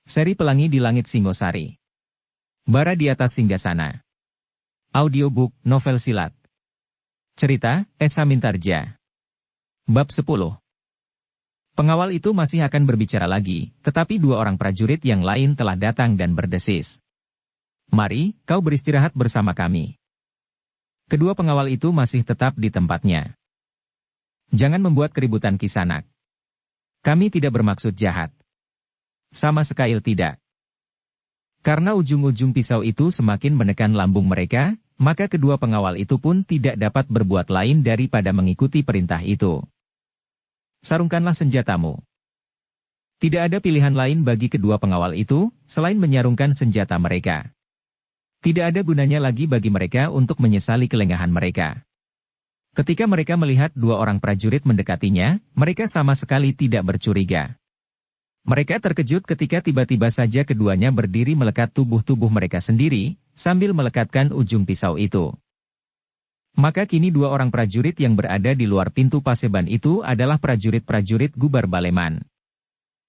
Seri Pelangi di Langit Singosari. Bara di Atas Singgasana. Audiobook, novel silat. Cerita, Esa Mintarja. Bab 10. Pengawal itu masih akan berbicara lagi, tetapi dua orang prajurit yang lain telah datang dan berdesis. "Mari, kau beristirahat bersama kami." Kedua pengawal itu masih tetap di tempatnya. "Jangan membuat keributan Kisanak. Kami tidak bermaksud jahat." "Sama sekali tidak." Karena ujung-ujung pisau itu semakin menekan lambung mereka, maka kedua pengawal itu pun tidak dapat berbuat lain daripada mengikuti perintah itu. "Sarungkanlah senjatamu." Tidak ada pilihan lain bagi kedua pengawal itu, selain menyarungkan senjata mereka. Tidak ada gunanya lagi bagi mereka untuk menyesali kelengahan mereka. Ketika mereka melihat dua orang prajurit mendekatinya, mereka sama sekali tidak bercuriga. Mereka terkejut ketika tiba-tiba saja keduanya berdiri melekat tubuh-tubuh mereka sendiri, sambil melekatkan ujung pisau itu. Maka kini dua orang prajurit yang berada di luar pintu paseban itu adalah prajurit-prajurit Gubar Baleman.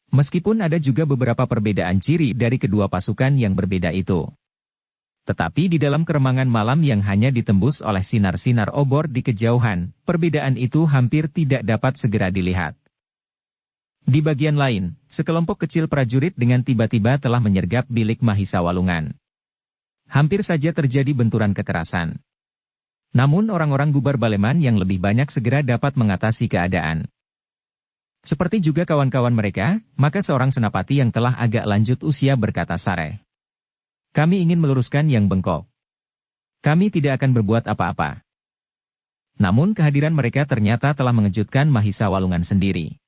Meskipun ada juga beberapa perbedaan ciri dari kedua pasukan yang berbeda itu. Tetapi di dalam keremangan malam yang hanya ditembus oleh sinar-sinar obor di kejauhan, perbedaan itu hampir tidak dapat segera dilihat. Di bagian lain, sekelompok kecil prajurit dengan tiba-tiba telah menyergap bilik Mahisa Walungan. Hampir saja terjadi benturan kekerasan. Namun orang-orang Gubar Baleman yang lebih banyak segera dapat mengatasi keadaan. Seperti juga kawan-kawan mereka, maka seorang senapati yang telah agak lanjut usia berkata sareh. "Kami ingin meluruskan yang bengkok. Kami tidak akan berbuat apa-apa." Namun kehadiran mereka ternyata telah mengejutkan Mahisa Walungan sendiri.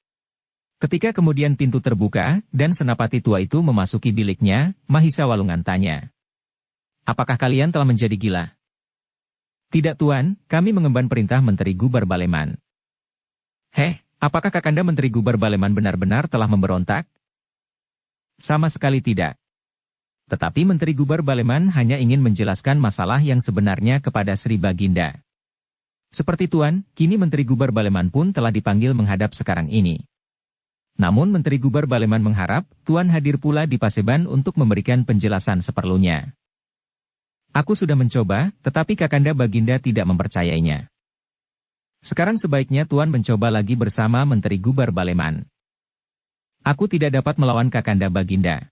Ketika kemudian pintu terbuka, dan senapati tua itu memasuki biliknya, Mahisa Walungan tanya. "Apakah kalian telah menjadi gila?" "Tidak Tuan, kami mengemban perintah Menteri Gubar Baleman." "Heh, apakah Kakanda Menteri Gubar Baleman benar-benar telah memberontak?" "Sama sekali tidak. Tetapi Menteri Gubar Baleman hanya ingin menjelaskan masalah yang sebenarnya kepada Sri Baginda." "Seperti Tuan, kini Menteri Gubar Baleman pun telah dipanggil menghadap sekarang ini. Namun Menteri Gubar Baleman mengharap Tuan hadir pula di Paseban untuk memberikan penjelasan seperlunya." "Aku sudah mencoba, tetapi Kakanda Baginda tidak mempercayainya. Sekarang sebaiknya Tuan mencoba lagi bersama Menteri Gubar Baleman." "Aku tidak dapat melawan Kakanda Baginda.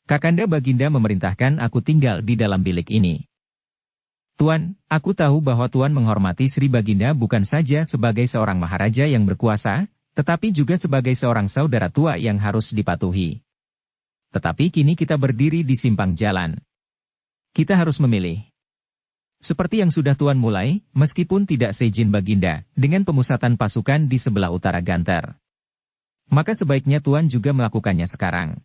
Kakanda Baginda memerintahkan aku tinggal di dalam bilik ini." "Tuan, aku tahu bahwa Tuan menghormati Sri Baginda bukan saja sebagai seorang maharaja yang berkuasa, tetapi juga sebagai seorang saudara tua yang harus dipatuhi. Tetapi kini kita berdiri di simpang jalan. Kita harus memilih. Seperti yang sudah Tuan mulai, meskipun tidak seizin Baginda, dengan pemusatan pasukan di sebelah utara Ganter. Maka sebaiknya Tuan juga melakukannya sekarang.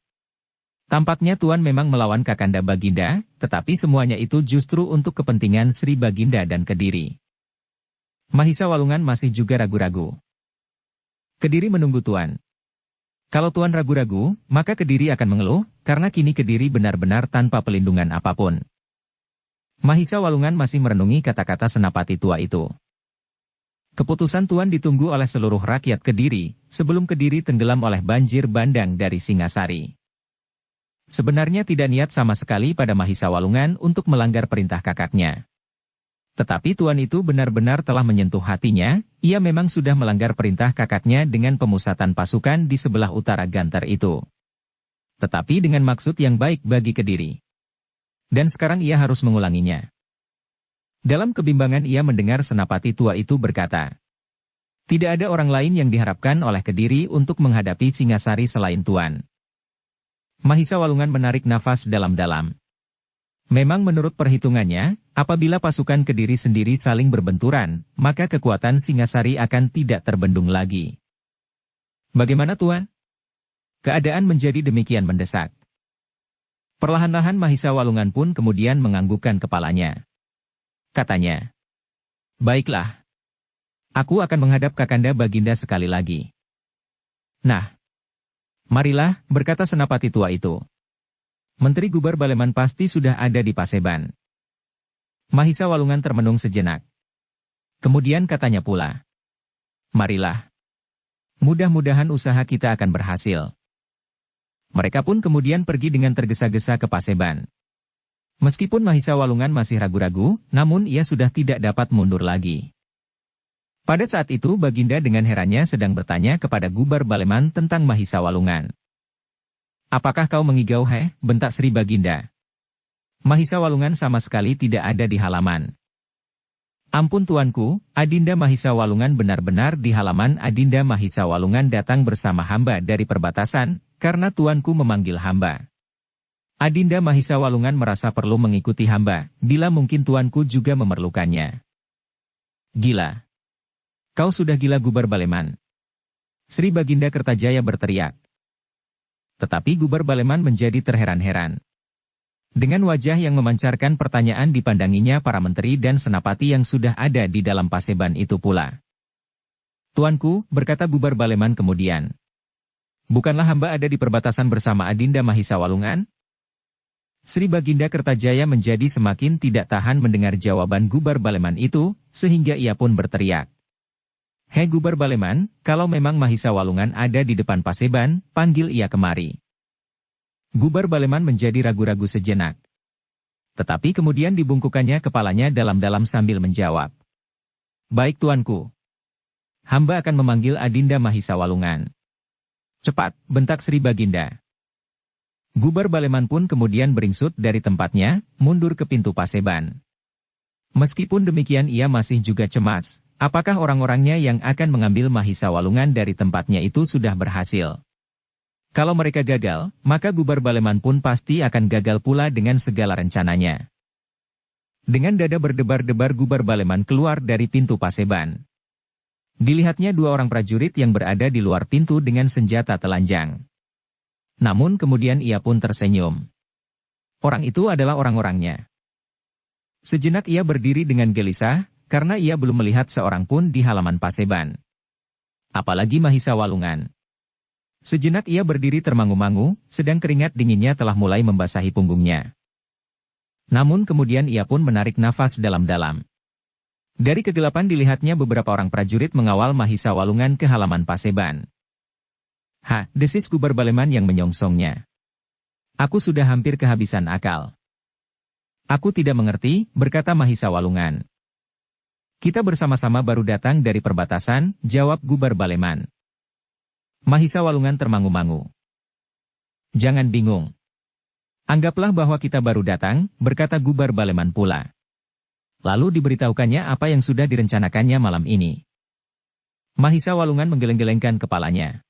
Tampaknya Tuan memang melawan Kakanda Baginda, tetapi semuanya itu justru untuk kepentingan Sri Baginda dan Kediri." Mahisa Walungan masih juga ragu-ragu. "Kediri menunggu Tuan. Kalau Tuan ragu-ragu, maka Kediri akan mengeluh, karena kini Kediri benar-benar tanpa pelindungan apapun." Mahisa Walungan masih merenungi kata-kata senapati tua itu. Keputusan Tuan ditunggu oleh seluruh rakyat Kediri, sebelum Kediri tenggelam oleh banjir bandang dari Singasari. Sebenarnya tidak niat sama sekali pada Mahisa Walungan untuk melanggar perintah kakaknya. Tetapi Tuan itu benar-benar telah menyentuh hatinya, ia memang sudah melanggar perintah kakaknya dengan pemusatan pasukan di sebelah utara Ganter itu. Tetapi dengan maksud yang baik bagi Kediri. Dan sekarang ia harus mengulanginya. Dalam kebimbangan ia mendengar senapati tua itu berkata, "Tidak ada orang lain yang diharapkan oleh Kediri untuk menghadapi Singasari selain Tuan." Mahisa Walungan menarik nafas dalam-dalam. Memang menurut perhitungannya, apabila pasukan Kediri sendiri saling berbenturan, maka kekuatan Singasari akan tidak terbendung lagi. "Bagaimana Tuan?" Keadaan menjadi demikian mendesak. Perlahan-lahan Mahisa Walungan pun kemudian menganggukkan kepalanya. Katanya, "Baiklah. Aku akan menghadap Kakanda Baginda sekali lagi." "Nah, marilah," berkata senapati tua itu. "Menteri Gubar Baleman pasti sudah ada di Paseban." Mahisa Walungan termenung sejenak. Kemudian katanya pula, "Marilah. Mudah-mudahan usaha kita akan berhasil." Mereka pun kemudian pergi dengan tergesa-gesa ke Paseban. Meskipun Mahisa Walungan masih ragu-ragu, namun ia sudah tidak dapat mundur lagi. Pada saat itu Baginda dengan herannya sedang bertanya kepada Gubar Baleman tentang Mahisa Walungan. "Apakah kau mengigau, he?" bentak Sri Baginda. "Mahisa Walungan sama sekali tidak ada di halaman." "Ampun tuanku, Adinda Mahisa Walungan benar-benar di halaman." Adinda Mahisa Walungan datang bersama hamba dari perbatasan, karena tuanku memanggil hamba. Adinda Mahisa Walungan merasa perlu mengikuti hamba, bila mungkin tuanku juga memerlukannya. "Gila. Kau sudah gila, Gubar Baleman!" Sri Baginda Kertajaya berteriak. Tetapi Gubar Baleman menjadi terheran-heran. Dengan wajah yang memancarkan pertanyaan dipandanginya para menteri dan senapati yang sudah ada di dalam Paseban itu pula. "Tuanku," berkata Gubar Baleman kemudian. "Bukanlah hamba ada di perbatasan bersama Adinda Mahisa Walungan?" Sri Baginda Kertajaya menjadi semakin tidak tahan mendengar jawaban Gubar Baleman itu, sehingga ia pun berteriak. "Hei Gubar Baleman, kalau memang Mahisa Walungan ada di depan Paseban, panggil ia kemari." Gubar Baleman menjadi ragu-ragu sejenak. Tetapi kemudian dibungkukannya kepalanya dalam-dalam sambil menjawab. "Baik tuanku. Hamba akan memanggil Adinda Mahisa Walungan." "Cepat," bentak Sri Baginda. Gubar Baleman pun kemudian beringsut dari tempatnya, mundur ke pintu Paseban. Meskipun demikian ia masih juga cemas, apakah orang-orangnya yang akan mengambil Mahisa Walungan dari tempatnya itu sudah berhasil. Kalau mereka gagal, maka Gubar Baleman pun pasti akan gagal pula dengan segala rencananya. Dengan dada berdebar-debar Gubar Baleman keluar dari pintu Paseban. Dilihatnya dua orang prajurit yang berada di luar pintu dengan senjata telanjang. Namun kemudian ia pun tersenyum. Orang itu adalah orang-orangnya. Sejenak ia berdiri dengan gelisah, karena ia belum melihat seorang pun di halaman Paseban. Apalagi Mahisa Walungan. Sejenak ia berdiri termangu-mangu, sedang keringat dinginnya telah mulai membasahi punggungnya. Namun kemudian ia pun menarik nafas dalam-dalam. Dari kegelapan dilihatnya beberapa orang prajurit mengawal Mahisa Walungan ke halaman Paseban. "Ha," desis Gubar Baleman yang menyongsongnya. "Aku sudah hampir kehabisan akal." "Aku tidak mengerti," berkata Mahisa Walungan. "Kita bersama-sama baru datang dari perbatasan," jawab Gubar Baleman. Mahisa Walungan termangu-mangu. "Jangan bingung. Anggaplah bahwa kita baru datang," berkata Gubar Baleman pula. Lalu diberitahukannya apa yang sudah direncanakannya malam ini. Mahisa Walungan menggeleng-gelengkan kepalanya.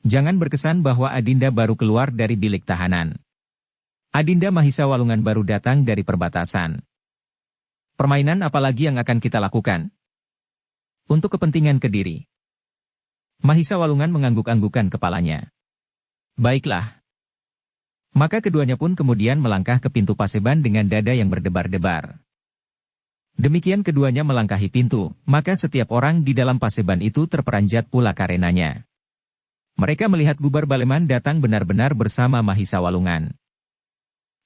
Jangan berkesan bahwa Adinda baru keluar dari bilik tahanan. Adinda Mahisa Walungan baru datang dari perbatasan. Permainan apa lagi yang akan kita lakukan? Untuk kepentingan Kediri. Mahisa Walungan mengangguk-anggukan kepalanya. Baiklah. Maka keduanya pun kemudian melangkah ke pintu Paseban dengan dada yang berdebar-debar. Demikian keduanya melangkahi pintu, maka setiap orang di dalam Paseban itu terperanjat pula karenanya. Mereka melihat Gubar Baleman datang benar-benar bersama Mahisa Walungan.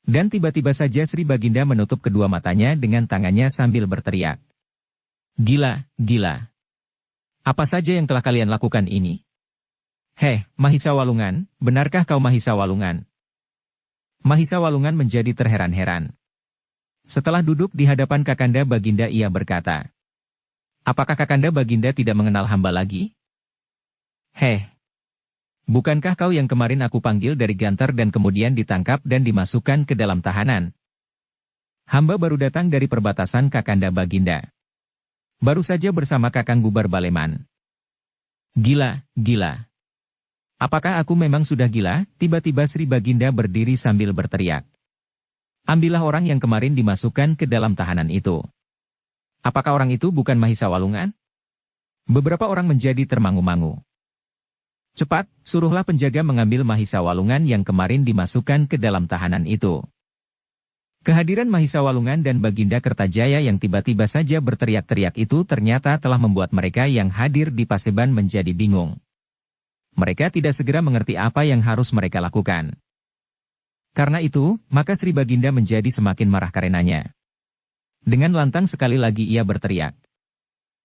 Dan tiba-tiba saja Sri Baginda menutup kedua matanya dengan tangannya sambil berteriak. Gila, gila. Apa saja yang telah kalian lakukan ini? Heh, Mahisa Walungan, benarkah kau Mahisa Walungan? Mahisa Walungan menjadi terheran-heran. Setelah duduk di hadapan Kakanda Baginda ia berkata, apakah Kakanda Baginda tidak mengenal hamba lagi? Heh, bukankah kau yang kemarin aku panggil dari Gantar dan kemudian ditangkap dan dimasukkan ke dalam tahanan? Hamba baru datang dari perbatasan Kakanda Baginda. Baru saja bersama Kakang Gubar Baleman. Gila, gila. Apakah aku memang sudah gila? Tiba-tiba Sri Baginda berdiri sambil berteriak. Ambillah orang yang kemarin dimasukkan ke dalam tahanan itu. Apakah orang itu bukan Mahisa Walungan? Beberapa orang menjadi termangu-mangu. Cepat, suruhlah penjaga mengambil Mahisa Walungan yang kemarin dimasukkan ke dalam tahanan itu. Kehadiran Mahisa Walungan dan Baginda Kertajaya yang tiba-tiba saja berteriak-teriak itu ternyata telah membuat mereka yang hadir di Paseban menjadi bingung. Mereka tidak segera mengerti apa yang harus mereka lakukan. Karena itu, maka Sri Baginda menjadi semakin marah karenanya. Dengan lantang sekali lagi ia berteriak.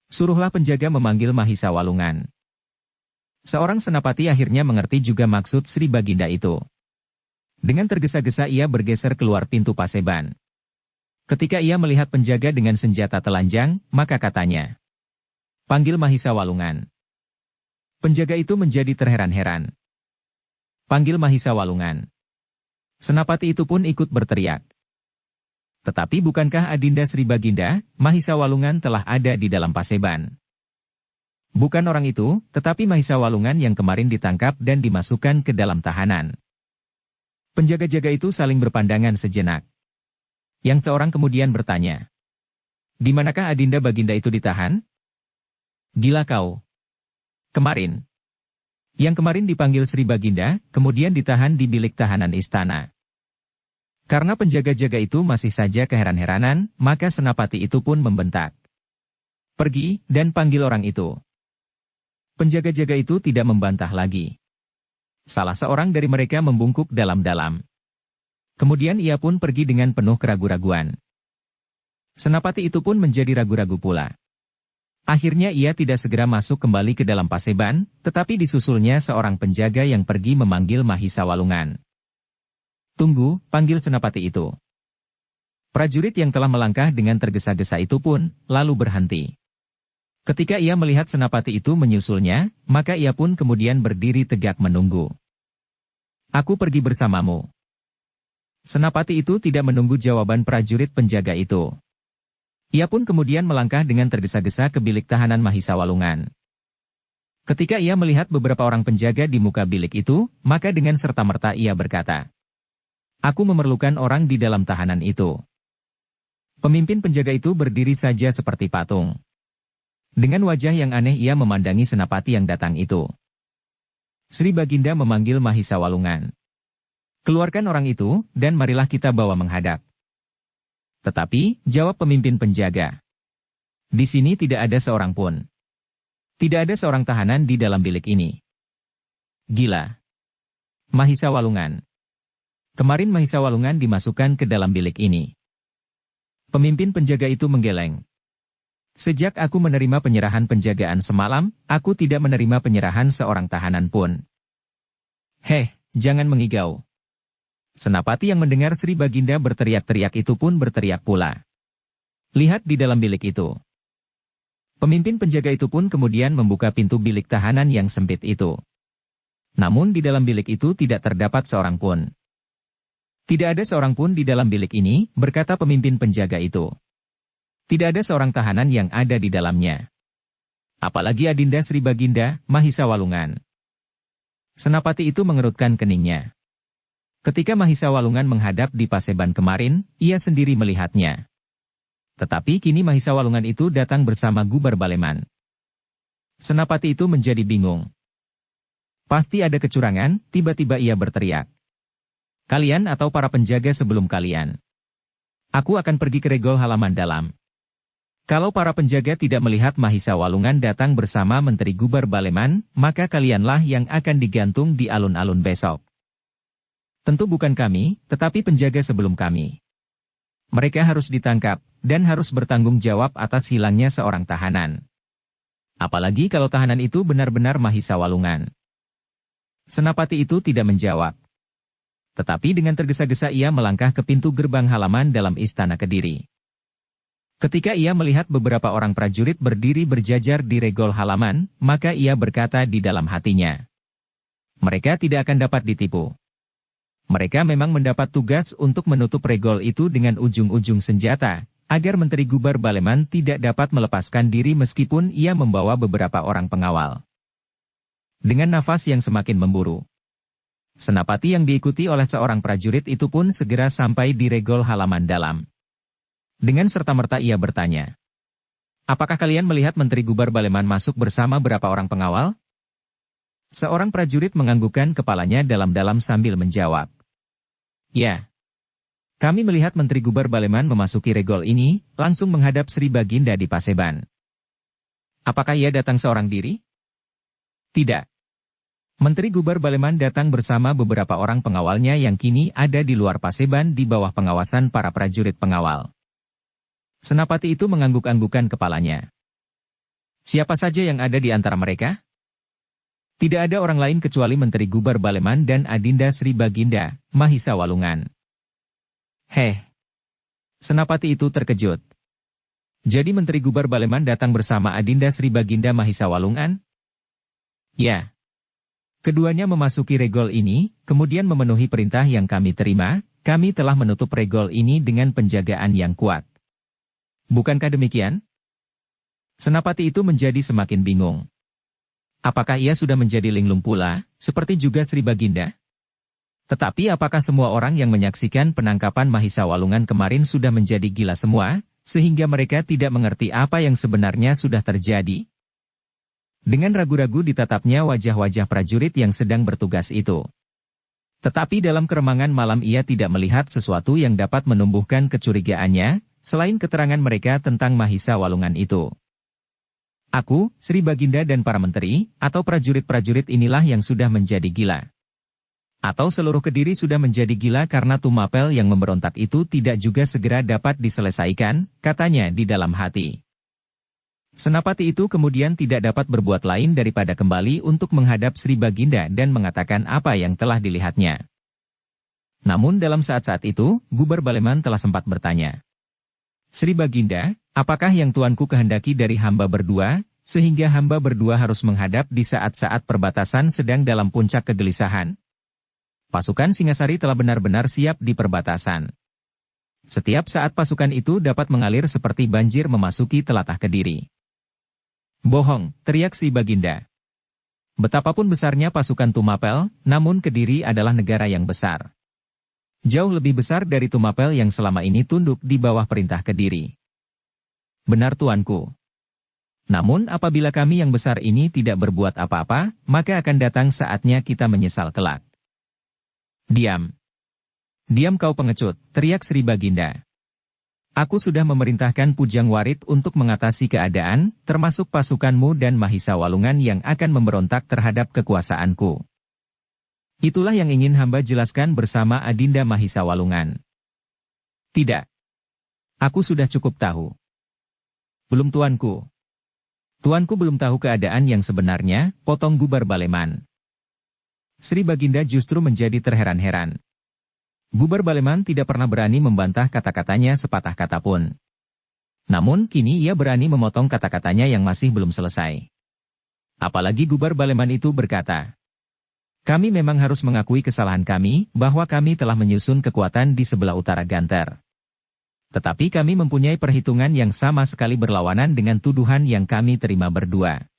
Suruhlah penjaga memanggil Mahisa Walungan. Seorang senapati akhirnya mengerti juga maksud Sri Baginda itu. Dengan tergesa-gesa ia bergeser keluar pintu Paseban. Ketika ia melihat penjaga dengan senjata telanjang, maka katanya, "Panggil Mahisa Walungan." Penjaga itu menjadi terheran-heran. "Panggil Mahisa Walungan." Senapati itu pun ikut berteriak. Tetapi bukankah Adinda Sri Baginda, Mahisa Walungan telah ada di dalam Paseban? Bukan orang itu, tetapi Mahisa Walungan yang kemarin ditangkap dan dimasukkan ke dalam tahanan. Penjaga-jaga itu saling berpandangan sejenak. Yang seorang kemudian bertanya, "Di manakah Adinda Baginda itu ditahan?" "Gila kau. Kemarin." Yang kemarin dipanggil Sri Baginda, kemudian ditahan di bilik tahanan istana. Karena penjaga-jaga itu masih saja keheran-heranan, maka senapati itu pun membentak, "Pergi, dan panggil orang itu." Penjaga-jaga itu tidak membantah lagi. Salah seorang dari mereka membungkuk dalam-dalam. Kemudian ia pun pergi dengan penuh keraguan-raguan. Senapati itu pun menjadi ragu-ragu pula. Akhirnya ia tidak segera masuk kembali ke dalam Paseban, tetapi disusulnya seorang penjaga yang pergi memanggil Mahisa Walungan. "Tunggu," panggil senapati itu. Prajurit yang telah melangkah dengan tergesa-gesa itu pun, lalu berhenti. Ketika ia melihat senapati itu menyusulnya, maka ia pun kemudian berdiri tegak menunggu. "Aku pergi bersamamu." Senapati itu tidak menunggu jawaban prajurit penjaga itu. Ia pun kemudian melangkah dengan tergesa-gesa ke bilik tahanan Mahisa Walungan. Ketika ia melihat beberapa orang penjaga di muka bilik itu, maka dengan serta-merta ia berkata, "Aku memerlukan orang di dalam tahanan itu." Pemimpin penjaga itu berdiri saja seperti patung. Dengan wajah yang aneh ia memandangi senapati yang datang itu. Sri Baginda memanggil Mahisa Walungan. "Keluarkan orang itu, dan marilah kita bawa menghadap." Tetapi, jawab pemimpin penjaga, "Di sini tidak ada seorang pun. Tidak ada seorang tahanan di dalam bilik ini." "Gila. Mahisa Walungan. Kemarin Mahisa Walungan dimasukkan ke dalam bilik ini." Pemimpin penjaga itu menggeleng. "Sejak aku menerima penyerahan penjagaan semalam, aku tidak menerima penyerahan seorang tahanan pun." "Heh, jangan mengigau." Senapati yang mendengar Sri Baginda berteriak-teriak itu pun berteriak pula. "Lihat di dalam bilik itu." Pemimpin penjaga itu pun kemudian membuka pintu bilik tahanan yang sempit itu. Namun di dalam bilik itu tidak terdapat seorang pun. "Tidak ada seorang pun di dalam bilik ini," berkata pemimpin penjaga itu. "Tidak ada seorang tahanan yang ada di dalamnya. Apalagi Adinda Sri Baginda, Mahisa Walungan." Senapati itu mengerutkan keningnya. Ketika Mahisa Walungan menghadap di Paseban kemarin, ia sendiri melihatnya. Tetapi kini Mahisa Walungan itu datang bersama Gubar Baleman. Senapati itu menjadi bingung. Pasti ada kecurangan, tiba-tiba ia berteriak. "Kalian atau para penjaga sebelum kalian? Aku akan pergi ke regol halaman dalam. Kalau para penjaga tidak melihat Mahisa Walungan datang bersama Menteri Gubar Baleman, maka kalianlah yang akan digantung di alun-alun besok. Tentu bukan kami, tetapi penjaga sebelum kami. Mereka harus ditangkap, dan harus bertanggung jawab atas hilangnya seorang tahanan. Apalagi kalau tahanan itu benar-benar Mahisa Walungan." Senapati itu tidak menjawab. Tetapi dengan tergesa-gesa ia melangkah ke pintu gerbang halaman dalam istana Kediri. Ketika ia melihat beberapa orang prajurit berdiri berjajar di regol halaman, maka ia berkata di dalam hatinya, "Mereka tidak akan dapat ditipu. Mereka memang mendapat tugas untuk menutup regol itu dengan ujung-ujung senjata, agar Menteri Gubar Baleman tidak dapat melepaskan diri meskipun ia membawa beberapa orang pengawal." Dengan nafas yang semakin memburu, senapati yang diikuti oleh seorang prajurit itu pun segera sampai di regol halaman dalam. Dengan serta-merta ia bertanya, "Apakah kalian melihat Menteri Gubar Baleman masuk bersama berapa orang pengawal?" Seorang prajurit menganggukkan kepalanya dalam-dalam sambil menjawab, "Ya. Kami melihat Menteri Gubar Baleman memasuki regol ini, langsung menghadap Sri Baginda di Paseban." "Apakah ia datang seorang diri?" "Tidak. Menteri Gubar Baleman datang bersama beberapa orang pengawalnya yang kini ada di luar Paseban di bawah pengawasan para prajurit pengawal." Senapati itu mengangguk-anggukan kepalanya. "Siapa saja yang ada di antara mereka?" Tidak ada orang lain kecuali Menteri Gubar Baleman dan Adinda Sri Baginda, Mahisa Walungan. Heh. Senapati itu terkejut. Jadi Menteri Gubar Baleman datang bersama Adinda Sri Baginda Mahisa Walungan? Ya. Keduanya memasuki regol ini, kemudian memenuhi perintah yang kami terima, kami telah menutup regol ini dengan penjagaan yang kuat. Bukankah demikian? Senapati itu menjadi semakin bingung. Apakah ia sudah menjadi linglung pula, seperti juga Sri Baginda? Tetapi apakah semua orang yang menyaksikan penangkapan Mahisa Walungan kemarin sudah menjadi gila semua, sehingga mereka tidak mengerti apa yang sebenarnya sudah terjadi? Dengan ragu-ragu ditatapnya wajah-wajah prajurit yang sedang bertugas itu. Tetapi dalam keremangan malam ia tidak melihat sesuatu yang dapat menumbuhkan kecurigaannya, selain keterangan mereka tentang Mahisa Walungan itu. Aku, Sri Baginda dan para menteri, atau prajurit-prajurit inilah yang sudah menjadi gila. Atau seluruh Kediri sudah menjadi gila karena Tumapel yang memberontak itu tidak juga segera dapat diselesaikan, katanya di dalam hati. Senapati itu kemudian tidak dapat berbuat lain daripada kembali untuk menghadap Sri Baginda dan mengatakan apa yang telah dilihatnya. Namun dalam saat-saat itu, Gubar Baleman telah sempat bertanya. Sri Baginda, apakah yang tuanku kehendaki dari hamba berdua, sehingga hamba berdua harus menghadap di saat-saat perbatasan sedang dalam puncak kegelisahan? Pasukan Singasari telah benar-benar siap di perbatasan. Setiap saat pasukan itu dapat mengalir seperti banjir memasuki telatah Kediri. Bohong, teriak Sri Baginda. Betapapun besarnya pasukan Tumapel, namun Kediri adalah negara yang besar. Jauh lebih besar dari Tumapel yang selama ini tunduk di bawah perintah Kediri. Benar tuanku. Namun apabila kami yang besar ini tidak berbuat apa-apa, maka akan datang saatnya kita menyesal kelak. Diam. Diam kau pengecut, teriak Sri Baginda. Aku sudah memerintahkan Pujang Warit untuk mengatasi keadaan, termasuk pasukanmu dan Mahisa Walungan yang akan memberontak terhadap kekuasaanku. Itulah yang ingin hamba jelaskan bersama Adinda Mahisa Walungan. Tidak. Aku sudah cukup tahu. Belum tuanku. Tuanku belum tahu keadaan yang sebenarnya, potong Gubar Baleman. Sri Baginda justru menjadi terheran-heran. Gubar Baleman tidak pernah berani membantah kata-katanya sepatah kata pun. Namun kini ia berani memotong kata-katanya yang masih belum selesai. Apalagi Gubar Baleman itu berkata, kami memang harus mengakui kesalahan kami, bahwa kami telah menyusun kekuatan di sebelah utara Ganter. Tetapi kami mempunyai perhitungan yang sama sekali berlawanan dengan tuduhan yang kami terima berdua.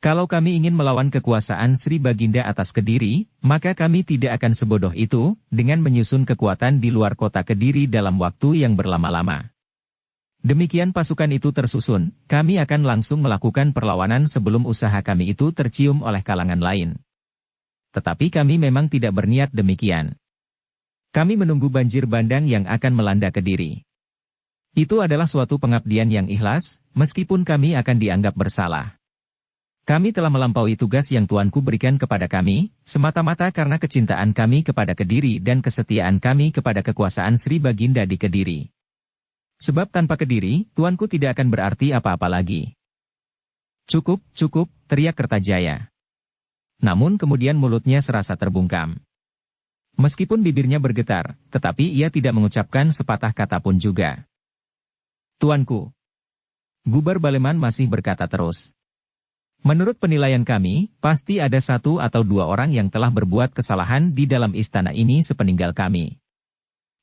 Kalau kami ingin melawan kekuasaan Sri Baginda atas Kediri, maka kami tidak akan sebodoh itu, dengan menyusun kekuatan di luar kota Kediri dalam waktu yang berlama-lama. Demikian pasukan itu tersusun, kami akan langsung melakukan perlawanan sebelum usaha kami itu tercium oleh kalangan lain. Tetapi kami memang tidak berniat demikian. Kami menunggu banjir bandang yang akan melanda Kediri. Itu adalah suatu pengabdian yang ikhlas, meskipun kami akan dianggap bersalah. Kami telah melampaui tugas yang tuanku berikan kepada kami, semata-mata karena kecintaan kami kepada Kediri dan kesetiaan kami kepada kekuasaan Sri Baginda di Kediri. Sebab tanpa Kediri, tuanku tidak akan berarti apa-apa lagi. Cukup, cukup, teriak Kertajaya. Namun kemudian mulutnya serasa terbungkam. Meskipun bibirnya bergetar, tetapi ia tidak mengucapkan sepatah kata pun juga. Tuanku. Gubar Baleman masih berkata terus. Menurut penilaian kami, pasti ada 1 atau 2 orang yang telah berbuat kesalahan di dalam istana ini sepeninggal kami.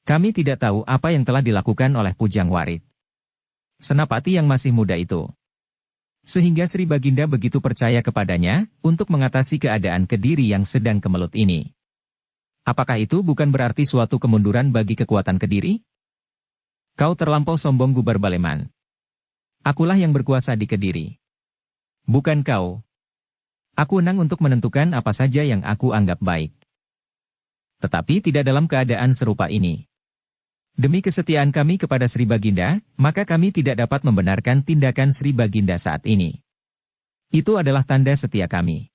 Kami tidak tahu apa yang telah dilakukan oleh Pujang Warit. Senapati yang masih muda itu. Sehingga Sri Baginda begitu percaya kepadanya, untuk mengatasi keadaan Kediri yang sedang kemelut ini. Apakah itu bukan berarti suatu kemunduran bagi kekuatan Kediri? Kau terlampau sombong Gubar Baleman. Akulah yang berkuasa di Kediri. Bukan kau. Aku wenang untuk menentukan apa saja yang aku anggap baik. Tetapi tidak dalam keadaan serupa ini. Demi kesetiaan kami kepada Sri Baginda, maka kami tidak dapat membenarkan tindakan Sri Baginda saat ini. Itu adalah tanda setia kami.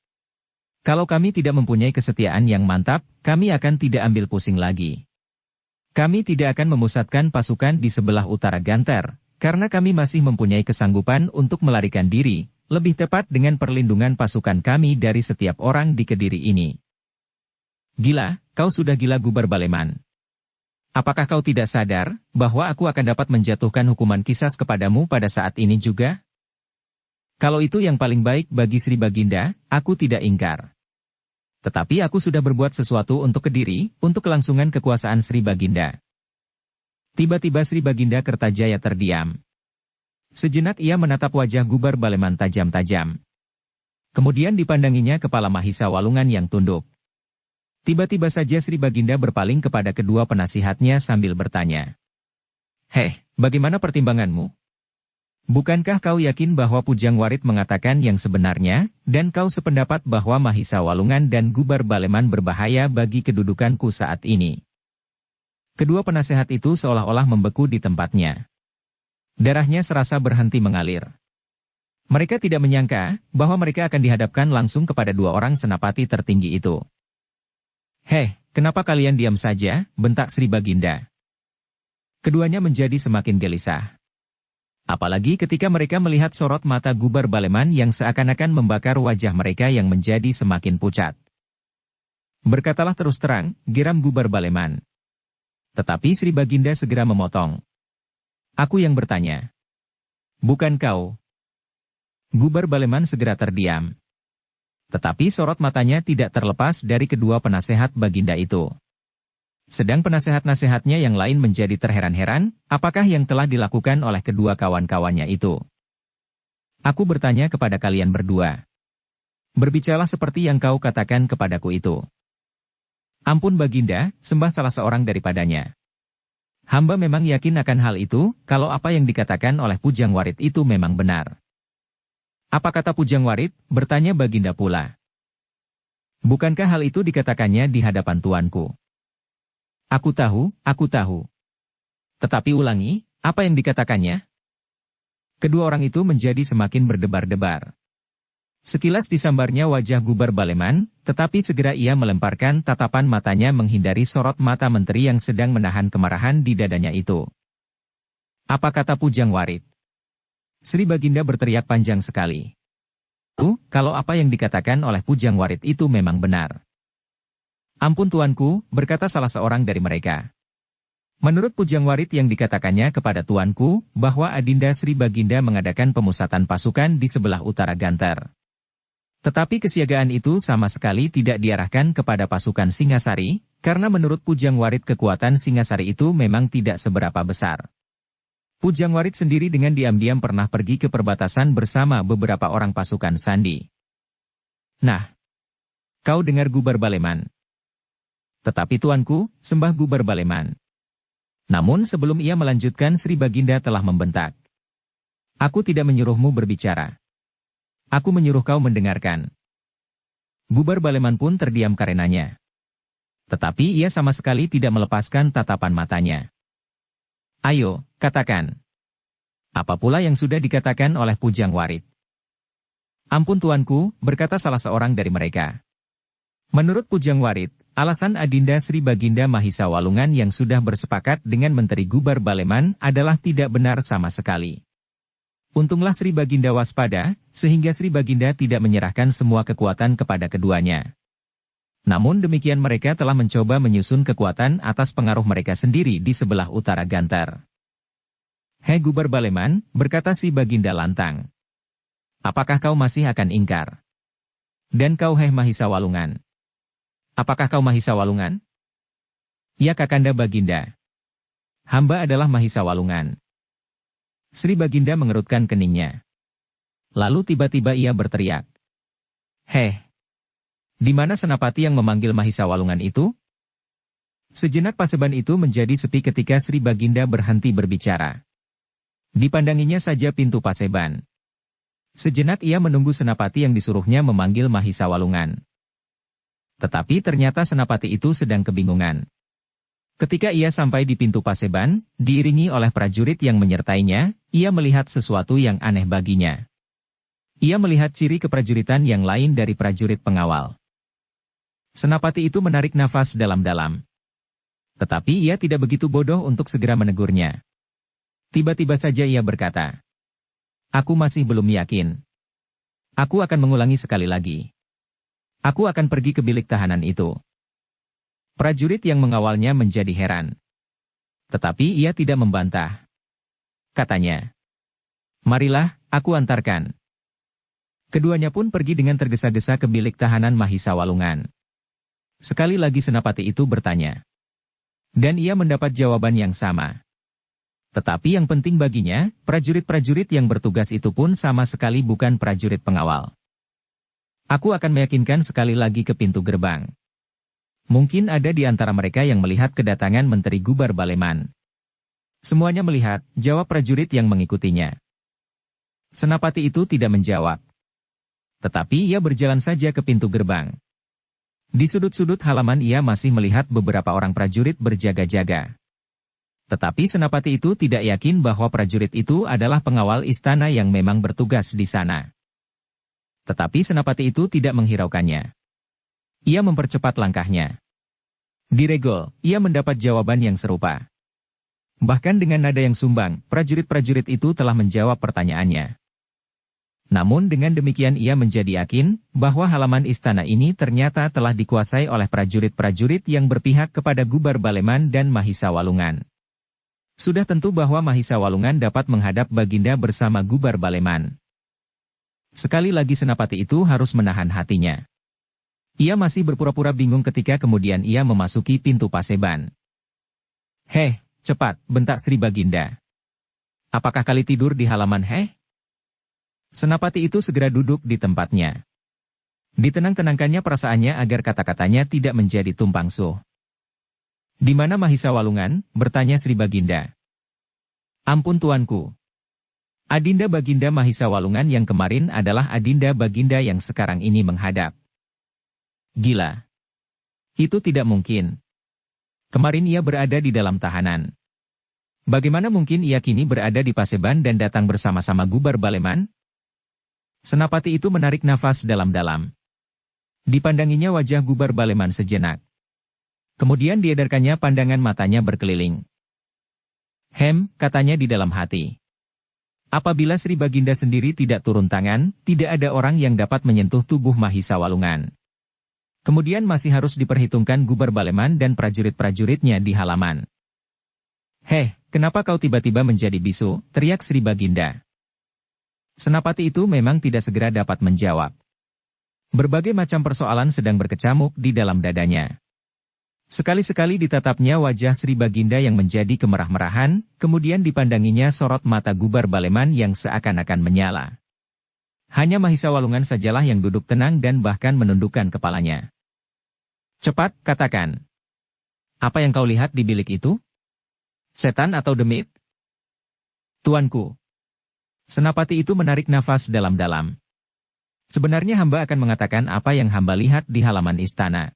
Kalau kami tidak mempunyai kesetiaan yang mantap, kami akan tidak ambil pusing lagi. Kami tidak akan memusatkan pasukan di sebelah utara Ganter, karena kami masih mempunyai kesanggupan untuk melarikan diri, lebih tepat dengan perlindungan pasukan kami dari setiap orang di Kediri ini. Gila, kau sudah gila Gubar Baleman. Apakah kau tidak sadar, bahwa aku akan dapat menjatuhkan hukuman kisas kepadamu pada saat ini juga? Kalau itu yang paling baik bagi Sri Baginda, aku tidak ingkar. Tetapi aku sudah berbuat sesuatu untuk Kediri, untuk kelangsungan kekuasaan Sri Baginda. Tiba-tiba Sri Baginda Kertajaya terdiam. Sejenak ia menatap wajah Gubar Baleman tajam-tajam. Kemudian dipandanginya kepala Mahisa Walungan yang tunduk. Tiba-tiba saja Sri Baginda berpaling kepada kedua penasihatnya sambil bertanya. Heh, bagaimana pertimbanganmu? Bukankah kau yakin bahwa Pujang Warit mengatakan yang sebenarnya, dan kau sependapat bahwa Mahisa Walungan dan Gubar Baleman berbahaya bagi kedudukanku saat ini? Kedua penasehat itu seolah-olah membeku di tempatnya. Darahnya serasa berhenti mengalir. Mereka tidak menyangka bahwa mereka akan dihadapkan langsung kepada dua orang senapati tertinggi itu. Heh, kenapa kalian diam saja, bentak Sri Baginda. Keduanya menjadi semakin gelisah. Apalagi ketika mereka melihat sorot mata Gubar Baleman yang seakan-akan membakar wajah mereka yang menjadi semakin pucat. Berkatalah terus terang, geram Gubar Baleman. Tetapi Sri Baginda segera memotong. Aku yang bertanya. Bukan kau. Gubar Baleman segera terdiam. Tetapi sorot matanya tidak terlepas dari kedua penasehat Baginda itu. Sedang penasehat-nasehatnya yang lain menjadi terheran-heran, apakah yang telah dilakukan oleh kedua kawan-kawannya itu. Aku bertanya kepada kalian berdua. Berbicaralah seperti yang kau katakan kepadaku itu. Ampun Baginda, sembah salah seorang daripadanya. Hamba memang yakin akan hal itu, kalau apa yang dikatakan oleh Pujang Warit itu memang benar. Apa kata Pujang Warit? Bertanya Baginda pula. Bukankah hal itu dikatakannya di hadapan tuanku? Aku tahu, aku tahu. Tetapi ulangi, apa yang dikatakannya? Kedua orang itu menjadi semakin berdebar-debar. Sekilas disambarnya wajah Gubar Baleman, tetapi segera ia melemparkan tatapan matanya menghindari sorot mata menteri yang sedang menahan kemarahan di dadanya itu. Apa kata Pujang Warit? Sri Baginda berteriak panjang sekali. Kalau apa yang dikatakan oleh Pujang Warit itu memang benar. Ampun tuanku, berkata salah seorang dari mereka. Menurut Pujang Warit yang dikatakannya kepada tuanku, bahwa Adinda Sri Baginda mengadakan pemusatan pasukan di sebelah utara Gantar. Tetapi kesiagaan itu sama sekali tidak diarahkan kepada pasukan Singasari, karena menurut Pujang Warit kekuatan Singasari itu memang tidak seberapa besar. Pujang Warit sendiri dengan diam-diam pernah pergi ke perbatasan bersama beberapa orang pasukan Sandi. Nah, kau dengar Gubar Baleman. Tetapi tuanku, sembah Gubar Baleman. Namun sebelum ia melanjutkan Sri Baginda telah membentak. Aku tidak menyuruhmu berbicara. Aku menyuruh kau mendengarkan. Gubar Baleman pun terdiam karenanya. Tetapi ia sama sekali tidak melepaskan tatapan matanya. Ayo, katakan. Apa pula yang sudah dikatakan oleh Pujang Warit? Ampun tuanku, berkata salah seorang dari mereka. Menurut Pujang Warit, alasan Adinda Sri Baginda Mahisa Walungan yang sudah bersepakat dengan Menteri Gubar Baleman adalah tidak benar sama sekali. Untunglah Sri Baginda waspada, sehingga Sri Baginda tidak menyerahkan semua kekuatan kepada keduanya. Namun demikian mereka telah mencoba menyusun kekuatan atas pengaruh mereka sendiri di sebelah utara Gantar. Hei Gubar Baleman, berkata si Baginda lantang. Apakah kau masih akan ingkar? Dan kau Mahisa Walungan. Apakah kau Mahisa Walungan? Ya Kakanda Baginda. Hamba adalah Mahisa Walungan. Sri Baginda mengerutkan keningnya. Lalu tiba-tiba ia berteriak. Heh! Di mana senapati yang memanggil Mahisa Walungan itu? Sejenak paseban itu menjadi sepi ketika Sri Baginda berhenti berbicara. Dipandanginya saja pintu paseban. Sejenak ia menunggu senapati yang disuruhnya memanggil Mahisa Walungan. Tetapi ternyata senapati itu sedang kebingungan. Ketika ia sampai di pintu paseban, diiringi oleh prajurit yang menyertainya, ia melihat sesuatu yang aneh baginya. Ia melihat ciri keprajuritan yang lain dari prajurit pengawal. Senapati itu menarik nafas dalam-dalam. Tetapi ia tidak begitu bodoh untuk segera menegurnya. Tiba-tiba saja ia berkata, Aku masih belum yakin. Aku akan mengulangi sekali lagi. Aku akan pergi ke bilik tahanan itu. Prajurit yang mengawalnya menjadi heran. Tetapi ia tidak membantah. Katanya, "Marilah, aku antarkan." Keduanya pun pergi dengan tergesa-gesa ke bilik tahanan Mahisa Walungan. Sekali lagi senapati itu bertanya. Dan ia mendapat jawaban yang sama. Tetapi yang penting baginya, prajurit-prajurit yang bertugas itu pun sama sekali bukan prajurit pengawal. Aku akan meyakinkan sekali lagi ke pintu gerbang. Mungkin ada di antara mereka yang melihat kedatangan Menteri Gubar Baleman. Semuanya melihat, jawab prajurit yang mengikutinya. Senapati itu tidak menjawab. Tetapi ia berjalan saja ke pintu gerbang. Di sudut-sudut halaman ia masih melihat beberapa orang prajurit berjaga-jaga. Tetapi senapati itu tidak yakin bahwa prajurit itu adalah pengawal istana yang memang bertugas di sana. Tetapi senapati itu tidak menghiraukannya. Ia mempercepat langkahnya. Di regol, ia mendapat jawaban yang serupa. Bahkan dengan nada yang sumbang, prajurit-prajurit itu telah menjawab pertanyaannya. Namun dengan demikian ia menjadi yakin bahwa halaman istana ini ternyata telah dikuasai oleh prajurit-prajurit yang berpihak kepada Gubar Baleman dan Mahisa Walungan. Sudah tentu bahwa Mahisa Walungan dapat menghadap Baginda bersama Gubar Baleman. Sekali lagi senapati itu harus menahan hatinya. Ia masih berpura-pura bingung ketika kemudian ia memasuki pintu Paseban. "Heh, cepat," bentak Sri Baginda. "Apakah kali tidur di halaman heh?" Senapati itu segera duduk di tempatnya. Ditenang-tenangkannya perasaannya agar kata-katanya tidak menjadi tumpang suh. "Di mana Mahisa Walungan?" bertanya Sri Baginda. "Ampun tuanku. Adinda Baginda Mahisa Walungan yang kemarin adalah Adinda Baginda yang sekarang ini menghadap." "Gila. Itu tidak mungkin. Kemarin ia berada di dalam tahanan. Bagaimana mungkin ia kini berada di Paseban dan datang bersama-sama Gubar Baleman?" Senapati itu menarik nafas dalam-dalam. Dipandanginya wajah Gubar Baleman sejenak. Kemudian diedarkannya pandangan matanya berkeliling. Katanya di dalam hati. Apabila Sri Baginda sendiri tidak turun tangan, tidak ada orang yang dapat menyentuh tubuh Mahisa Walungan. Kemudian masih harus diperhitungkan Gubar Baleman dan prajurit-prajuritnya di halaman. Kenapa kau tiba-tiba menjadi bisu?" teriak Sri Baginda. Senapati itu memang tidak segera dapat menjawab. Berbagai macam persoalan sedang berkecamuk di dalam dadanya. Sekali-sekali ditatapnya wajah Sri Baginda yang menjadi kemerah-merahan, kemudian dipandanginya sorot mata Gubar Baleman yang seakan-akan menyala. Hanya Mahisa Walungan sajalah yang duduk tenang dan bahkan menundukkan kepalanya. "Cepat, katakan. Apa yang kau lihat di bilik itu? Setan atau demit?" "Tuanku." Senapati itu menarik nafas dalam-dalam. "Sebenarnya hamba akan mengatakan apa yang hamba lihat di halaman istana.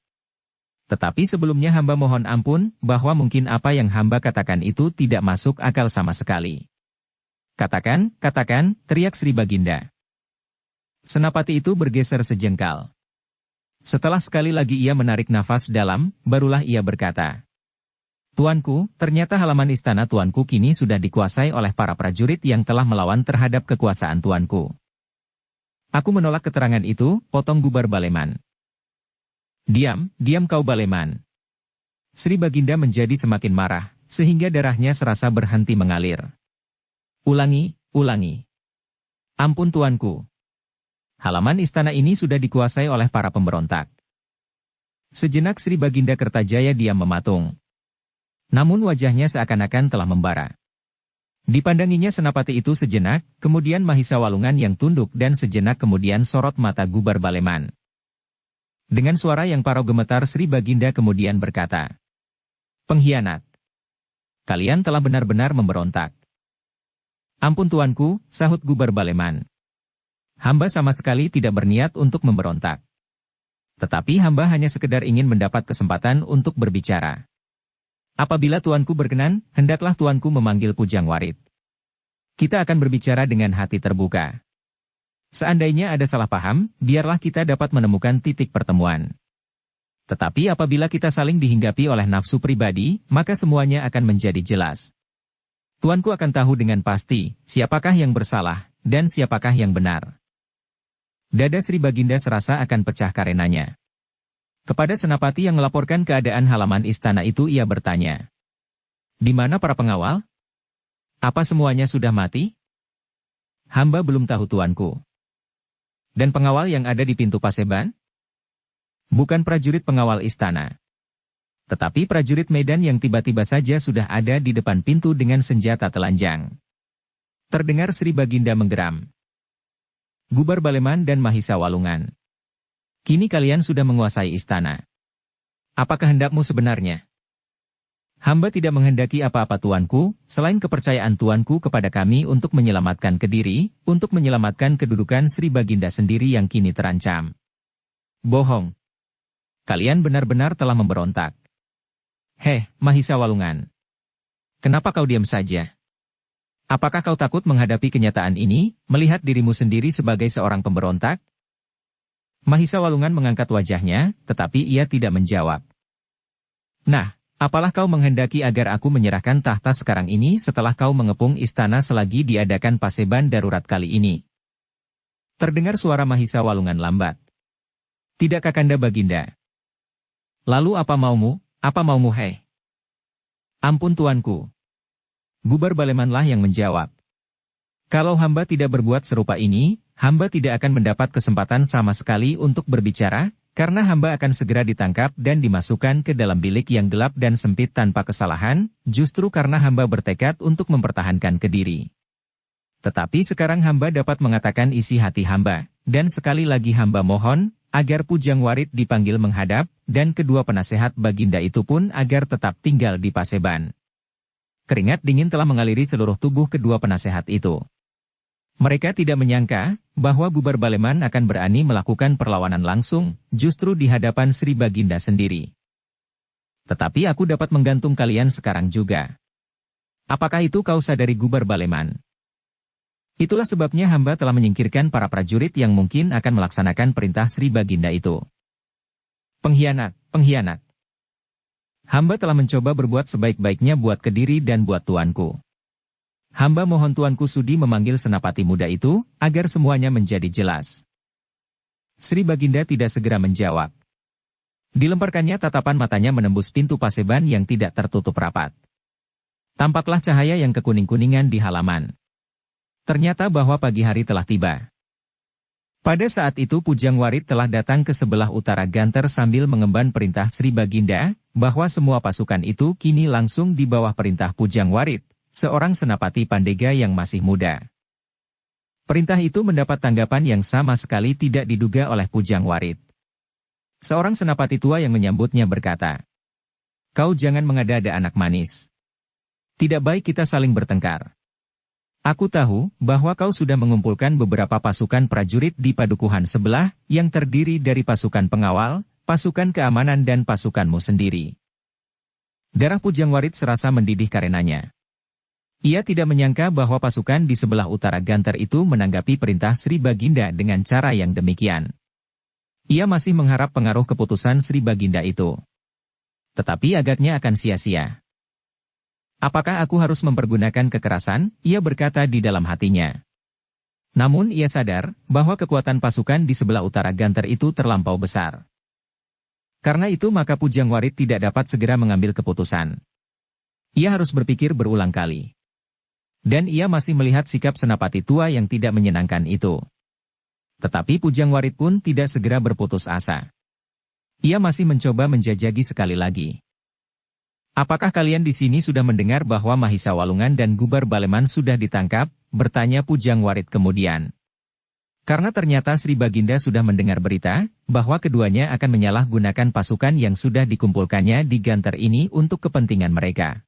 Tetapi sebelumnya hamba mohon ampun bahwa mungkin apa yang hamba katakan itu tidak masuk akal sama sekali." "Katakan, katakan," teriak Sri Baginda. Senapati itu bergeser sejengkal. Setelah sekali lagi ia menarik nafas dalam, barulah ia berkata, "Tuanku, ternyata halaman istana tuanku kini sudah dikuasai oleh para prajurit yang telah melawan terhadap kekuasaan tuanku." "Aku menolak keterangan itu," potong Gubar Baleman. Diam kau Baleman." Sri Baginda menjadi semakin marah, sehingga darahnya serasa berhenti mengalir. Ulangi. "Ampun tuanku. Halaman istana ini sudah dikuasai oleh para pemberontak." Sejenak Sri Baginda Kertajaya diam mematung. Namun wajahnya seakan-akan telah membara. Dipandanginya senapati itu sejenak, kemudian Mahisa Walungan yang tunduk dan sejenak kemudian sorot mata Gubar Baleman. Dengan suara yang parau gemetar Sri Baginda kemudian berkata, "Pengkhianat. Kalian telah benar-benar memberontak." "Ampun tuanku," sahut Gubar Baleman. "Hamba sama sekali tidak berniat untuk memberontak. Tetapi hamba hanya sekedar ingin mendapat kesempatan untuk berbicara. Apabila tuanku berkenan, hendaklah tuanku memanggil Pujang Warit. Kita akan berbicara dengan hati terbuka. Seandainya ada salah paham, biarlah kita dapat menemukan titik pertemuan. Tetapi apabila kita saling dihinggapi oleh nafsu pribadi, maka semuanya akan menjadi jelas. Tuanku akan tahu dengan pasti, siapakah yang bersalah, dan siapakah yang benar." Dada Sri Baginda serasa akan pecah karenanya. Kepada Senapati yang melaporkan keadaan halaman istana itu ia bertanya. Di mana para pengawal? Apa semuanya sudah mati? Hamba belum tahu tuanku. Dan pengawal yang ada di pintu Paseban? Bukan prajurit pengawal istana. Tetapi prajurit medan yang tiba-tiba saja sudah ada di depan pintu dengan senjata telanjang. Terdengar Sri Baginda menggeram. Gubar Baleman dan Mahisa Walungan. Kini kalian sudah menguasai istana. Apa kehendakmu sebenarnya? Hamba tidak menghendaki apa-apa tuanku, selain kepercayaan tuanku kepada kami untuk menyelamatkan Kediri, untuk menyelamatkan kedudukan Sri Baginda sendiri yang kini terancam. Bohong. Kalian benar-benar telah memberontak. Heh, Mahisa Walungan. Kenapa kau diam saja? Apakah kau takut menghadapi kenyataan ini, melihat dirimu sendiri sebagai seorang pemberontak? Mahisa Walungan mengangkat wajahnya, tetapi ia tidak menjawab. Nah, apalah kau menghendaki agar aku menyerahkan tahta sekarang ini setelah kau mengepung istana selagi diadakan Paseban darurat kali ini? Terdengar suara Mahisa Walungan lambat. Tidak Kakanda Baginda. Lalu apa maumu, hei? Ampun tuanku. Gubar Balemanlah yang menjawab. Kalau hamba tidak berbuat serupa ini, hamba tidak akan mendapat kesempatan sama sekali untuk berbicara, karena hamba akan segera ditangkap dan dimasukkan ke dalam bilik yang gelap dan sempit tanpa kesalahan, justru karena hamba bertekad untuk mempertahankan Kediri. Tetapi sekarang hamba dapat mengatakan isi hati hamba, dan sekali lagi hamba mohon, agar Pujang Warit dipanggil menghadap, dan kedua penasehat Baginda itu pun agar tetap tinggal di Paseban. Keringat dingin telah mengaliri seluruh tubuh kedua penasehat itu. Mereka tidak menyangka bahwa Gubar Baleman akan berani melakukan perlawanan langsung, justru di hadapan Sri Baginda sendiri. Tetapi aku dapat menggantung kalian sekarang juga. Apakah itu kau sadari Gubar Baleman? Itulah sebabnya hamba telah menyingkirkan para prajurit yang mungkin akan melaksanakan perintah Sri Baginda itu. Pengkhianat, pengkhianat. Hamba telah mencoba berbuat sebaik-baiknya buat Kediri dan buat tuanku. Hamba mohon tuanku sudi memanggil senapati muda itu, agar semuanya menjadi jelas. Sri Baginda tidak segera menjawab. Dilemparkannya tatapan matanya menembus pintu Paseban yang tidak tertutup rapat. Tampaklah cahaya yang kekuning-kuningan di halaman. Ternyata bahwa pagi hari telah tiba. Pada saat itu Pujang Warit telah datang ke sebelah utara Ganter sambil mengemban perintah Sri Baginda, bahwa semua pasukan itu kini langsung di bawah perintah Pujang Warit, seorang senapati Pandega yang masih muda. Perintah itu mendapat tanggapan yang sama sekali tidak diduga oleh Pujang Warit. Seorang senapati tua yang menyambutnya berkata, "Kau jangan mengada-ada anak manis. Tidak baik kita saling bertengkar. Aku tahu bahwa kau sudah mengumpulkan beberapa pasukan prajurit di padukuhan sebelah, yang terdiri dari pasukan pengawal, pasukan keamanan dan pasukanmu sendiri." Darah Pujang Warit serasa mendidih karenanya. Ia tidak menyangka bahwa pasukan di sebelah utara Ganter itu menanggapi perintah Sri Baginda dengan cara yang demikian. Ia masih mengharap pengaruh keputusan Sri Baginda itu. Tetapi agaknya akan sia-sia. Apakah aku harus mempergunakan kekerasan? Ia berkata di dalam hatinya. Namun ia sadar bahwa kekuatan pasukan di sebelah utara Ganter itu terlampau besar. Karena itu maka Pujang Warit tidak dapat segera mengambil keputusan. Ia harus berpikir berulang kali. Dan ia masih melihat sikap senapati tua yang tidak menyenangkan itu. Tetapi Pujang Warit pun tidak segera berputus asa. Ia masih mencoba menjajaki sekali lagi. Apakah kalian di sini sudah mendengar bahwa Mahisa Walungan dan Gubar Baleman sudah ditangkap? Bertanya Pujang Warit kemudian. Karena ternyata Sri Baginda sudah mendengar berita, bahwa keduanya akan menyalahgunakan pasukan yang sudah dikumpulkannya di Ganter ini untuk kepentingan mereka.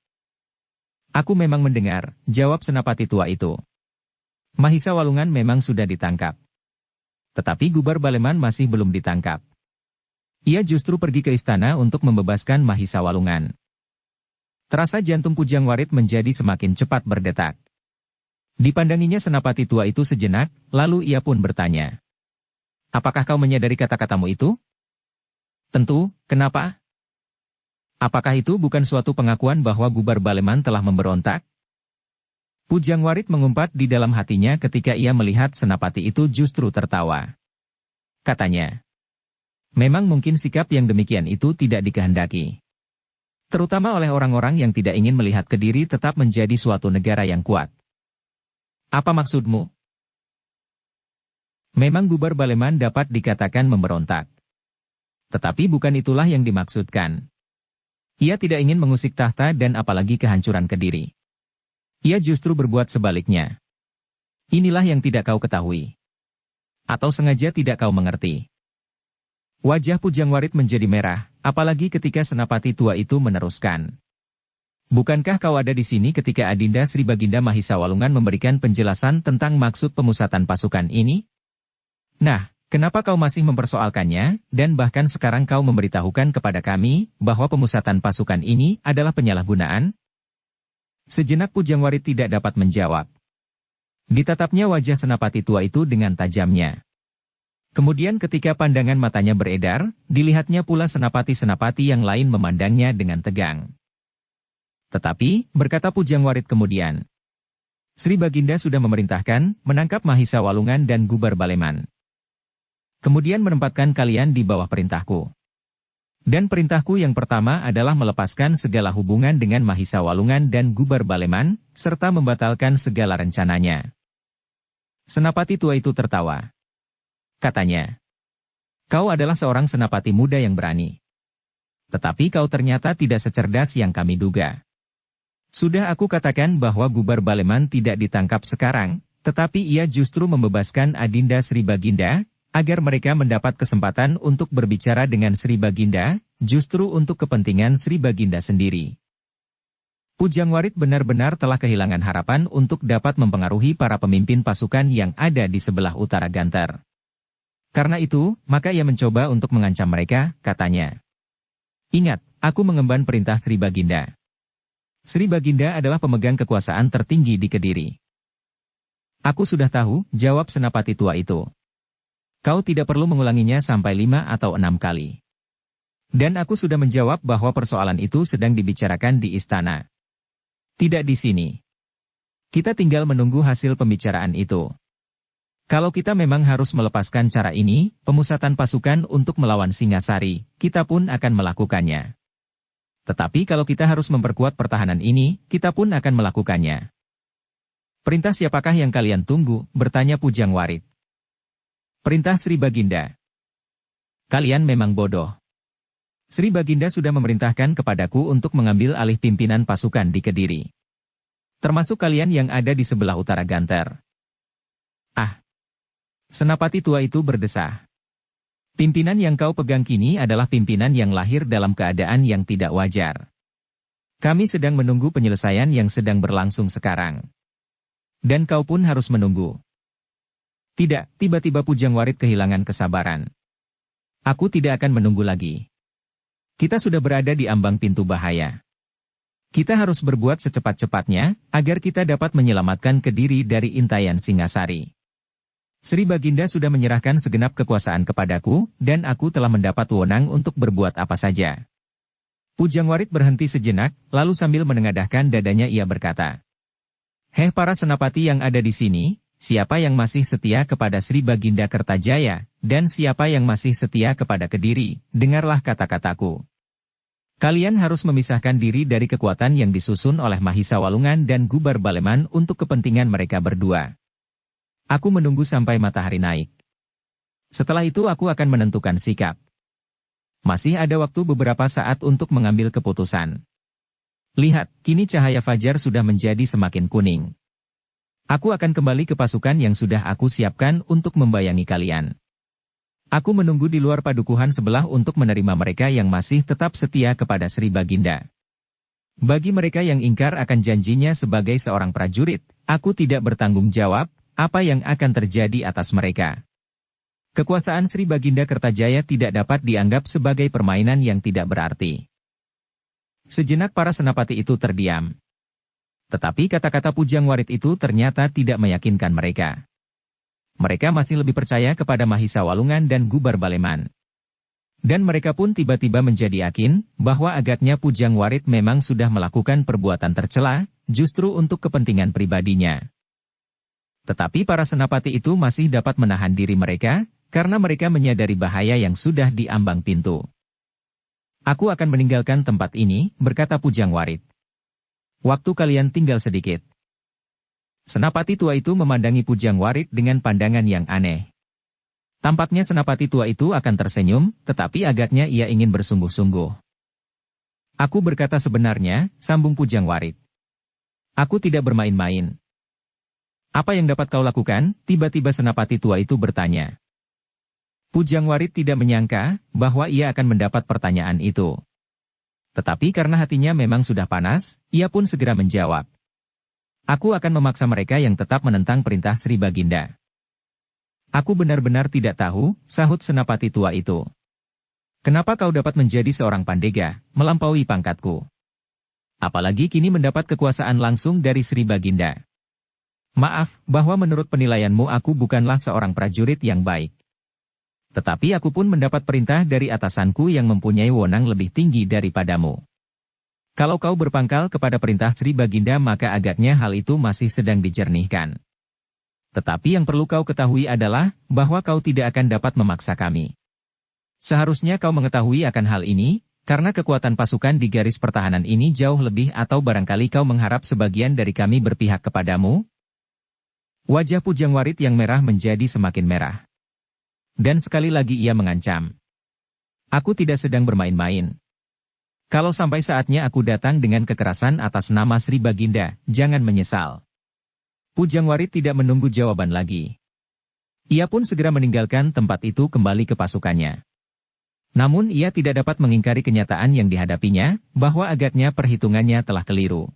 Aku memang mendengar, jawab senapati tua itu. Mahisa Walungan memang sudah ditangkap. Tetapi Gubar Baleman masih belum ditangkap. Ia justru pergi ke istana untuk membebaskan Mahisa Walungan. Terasa jantung Pujang Warit menjadi semakin cepat berdetak. Dipandanginya senapati tua itu sejenak, lalu ia pun bertanya. Apakah kau menyadari kata-katamu itu? Tentu, kenapa? Apakah itu bukan suatu pengakuan bahwa Gubar Baleman telah memberontak? Pujang Warit mengumpat di dalam hatinya ketika ia melihat senapati itu justru tertawa. katanya. Memang mungkin sikap yang demikian itu tidak dikehendaki. Terutama oleh orang-orang yang tidak ingin melihat Kediri tetap menjadi suatu negara yang kuat. Apa maksudmu? Memang Gubar Baleman dapat dikatakan memberontak. Tetapi bukan itulah yang dimaksudkan. Ia tidak ingin mengusik tahta dan apalagi kehancuran Kediri. Ia justru berbuat sebaliknya. Inilah yang tidak kau ketahui. Atau sengaja tidak kau mengerti. Wajah Pujangwarit menjadi merah, apalagi ketika senapati tua itu meneruskan. Bukankah kau ada di sini ketika Adinda Sri Baginda Mahisa Walungan memberikan penjelasan tentang maksud pemusatan pasukan ini? Nah, kenapa kau masih mempersoalkannya, dan bahkan sekarang kau memberitahukan kepada kami bahwa pemusatan pasukan ini adalah penyalahgunaan? Sejenak Pujangwarit tidak dapat menjawab. Ditatapnya wajah senapati tua itu dengan tajamnya. Kemudian ketika pandangan matanya beredar, dilihatnya pula senapati-senapati yang lain memandangnya dengan tegang. Tetapi, berkata Pujangwarit kemudian, Sri Baginda sudah memerintahkan menangkap Mahisa Walungan dan Gubar Baleman. Kemudian menempatkan kalian di bawah perintahku. Dan perintahku yang pertama adalah melepaskan segala hubungan dengan Mahisa Walungan dan Gubar Baleman, serta membatalkan segala rencananya. Senapati tua itu tertawa. Katanya, kau adalah seorang senapati muda yang berani. Tetapi kau ternyata tidak secerdas yang kami duga. Sudah aku katakan bahwa Gubar Baleman tidak ditangkap sekarang, tetapi ia justru membebaskan Adinda Sri Baginda, agar mereka mendapat kesempatan untuk berbicara dengan Sri Baginda, justru untuk kepentingan Sri Baginda sendiri. Pujangwarit benar-benar telah kehilangan harapan untuk dapat mempengaruhi para pemimpin pasukan yang ada di sebelah utara Gantar. Karena itu, maka ia mencoba untuk mengancam mereka, katanya. Ingat, aku mengemban perintah Sri Baginda. Sri Baginda adalah pemegang kekuasaan tertinggi di Kediri. Aku sudah tahu, jawab senapati tua itu. Kau tidak perlu mengulanginya sampai 5 atau 6 kali. Dan aku sudah menjawab bahwa persoalan itu sedang dibicarakan di istana. Tidak di sini. Kita tinggal menunggu hasil pembicaraan itu. Kalau kita memang harus melepaskan cara ini, pemusatan pasukan untuk melawan Singasari, kita pun akan melakukannya. Tetapi kalau kita harus memperkuat pertahanan ini, kita pun akan melakukannya. Perintah siapakah yang kalian tunggu? Bertanya Pujangwarit. Perintah Sri Baginda. Kalian memang bodoh. Sri Baginda sudah memerintahkan kepadaku untuk mengambil alih pimpinan pasukan di Kediri. Termasuk kalian yang ada di sebelah utara Gantar. Ah! Senapati tua itu berdesah. Pimpinan yang kau pegang kini adalah pimpinan yang lahir dalam keadaan yang tidak wajar. Kami sedang menunggu penyelesaian yang sedang berlangsung sekarang. Dan kau pun harus menunggu. Tidak, tiba-tiba Pujangwarit kehilangan kesabaran. Aku tidak akan menunggu lagi. Kita sudah berada di ambang pintu bahaya. Kita harus berbuat secepat-cepatnya, agar kita dapat menyelamatkan Kediri dari intayan Singasari. Sri Baginda sudah menyerahkan segenap kekuasaan kepadaku, dan aku telah mendapat wewenang untuk berbuat apa saja. Pujangwarit berhenti sejenak, lalu sambil menengadahkan dadanya ia berkata, Hei para senapati yang ada di sini, siapa yang masih setia kepada Sri Baginda Kertajaya, dan siapa yang masih setia kepada Kediri, dengarlah kata-kataku. Kalian harus memisahkan diri dari kekuatan yang disusun oleh Mahisa Walungan dan Gubar Baleman untuk kepentingan mereka berdua. Aku menunggu sampai matahari naik. Setelah itu aku akan menentukan sikap. Masih ada waktu beberapa saat untuk mengambil keputusan. Lihat, kini cahaya fajar sudah menjadi semakin kuning. Aku akan kembali ke pasukan yang sudah aku siapkan untuk membayangi kalian. Aku menunggu di luar padukuhan sebelah untuk menerima mereka yang masih tetap setia kepada Sri Baginda. Bagi mereka yang ingkar akan janjinya sebagai seorang prajurit, aku tidak bertanggung jawab apa yang akan terjadi atas mereka. Kekuasaan Sri Baginda Kertajaya tidak dapat dianggap sebagai permainan yang tidak berarti. Sejenak para senapati itu terdiam. Tetapi kata-kata Pujangwarit itu ternyata tidak meyakinkan mereka. Mereka masih lebih percaya kepada Mahisa Walungan dan Gubar Baleman. Dan mereka pun tiba-tiba menjadi yakin bahwa agaknya Pujangwarit memang sudah melakukan perbuatan tercela, justru untuk kepentingan pribadinya. Tetapi para senapati itu masih dapat menahan diri mereka, karena mereka menyadari bahaya yang sudah di ambang pintu. Aku akan meninggalkan tempat ini, berkata Pujangwarit. Waktu kalian tinggal sedikit. Senapati tua itu memandangi Pujangwarit dengan pandangan yang aneh. Tampaknya senapati tua itu akan tersenyum, tetapi agaknya ia ingin bersungguh-sungguh. Aku berkata sebenarnya, sambung Pujangwarit. Aku tidak bermain-main. Apa yang dapat kau lakukan? Tiba-tiba senapati tua itu bertanya. Pujangwarit tidak menyangka bahwa ia akan mendapat pertanyaan itu. Tetapi karena hatinya memang sudah panas, ia pun segera menjawab. Aku akan memaksa mereka yang tetap menentang perintah Sri Baginda. Aku benar-benar tidak tahu, sahut senapati tua itu. Kenapa kau dapat menjadi seorang pandega, melampaui pangkatku? Apalagi kini mendapat kekuasaan langsung dari Sri Baginda. Maaf, bahwa menurut penilaianmu aku bukanlah seorang prajurit yang baik. Tetapi aku pun mendapat perintah dari atasanku yang mempunyai wewenang lebih tinggi daripadamu. Kalau kau berpangkal kepada perintah Sri Baginda maka agaknya hal itu masih sedang dijernihkan. Tetapi yang perlu kau ketahui adalah, bahwa kau tidak akan dapat memaksa kami. Seharusnya kau mengetahui akan hal ini, karena kekuatan pasukan di garis pertahanan ini jauh lebih atau barangkali kau mengharap sebagian dari kami berpihak kepadamu? Wajah Pujangwarit yang merah menjadi semakin merah. Dan sekali lagi ia mengancam. Aku tidak sedang bermain-main. Kalau sampai saatnya aku datang dengan kekerasan atas nama Sri Baginda, jangan menyesal. Pujangwarit tidak menunggu jawaban lagi. Ia pun segera meninggalkan tempat itu kembali ke pasukannya. Namun ia tidak dapat mengingkari kenyataan yang dihadapinya, bahwa agaknya perhitungannya telah keliru.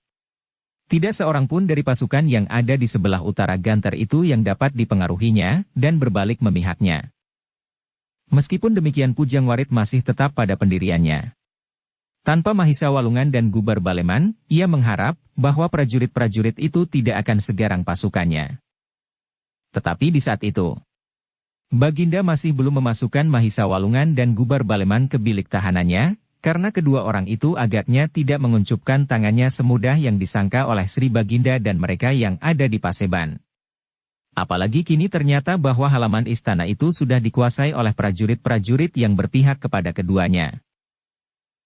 Tidak seorang pun dari pasukan yang ada di sebelah utara Ganter itu yang dapat dipengaruhinya, dan berbalik memihaknya. Meskipun demikian Pujangwarit masih tetap pada pendiriannya. Tanpa Mahisa Walungan dan Gubar Baleman, ia mengharap, bahwa prajurit-prajurit itu tidak akan segarang pasukannya. Tetapi di saat itu, Baginda masih belum memasukkan Mahisa Walungan dan Gubar Baleman ke bilik tahanannya, karena kedua orang itu agaknya tidak menguncupkan tangannya semudah yang disangka oleh Sri Baginda dan mereka yang ada di Paseban. Apalagi kini ternyata bahwa halaman istana itu sudah dikuasai oleh prajurit-prajurit yang berpihak kepada keduanya.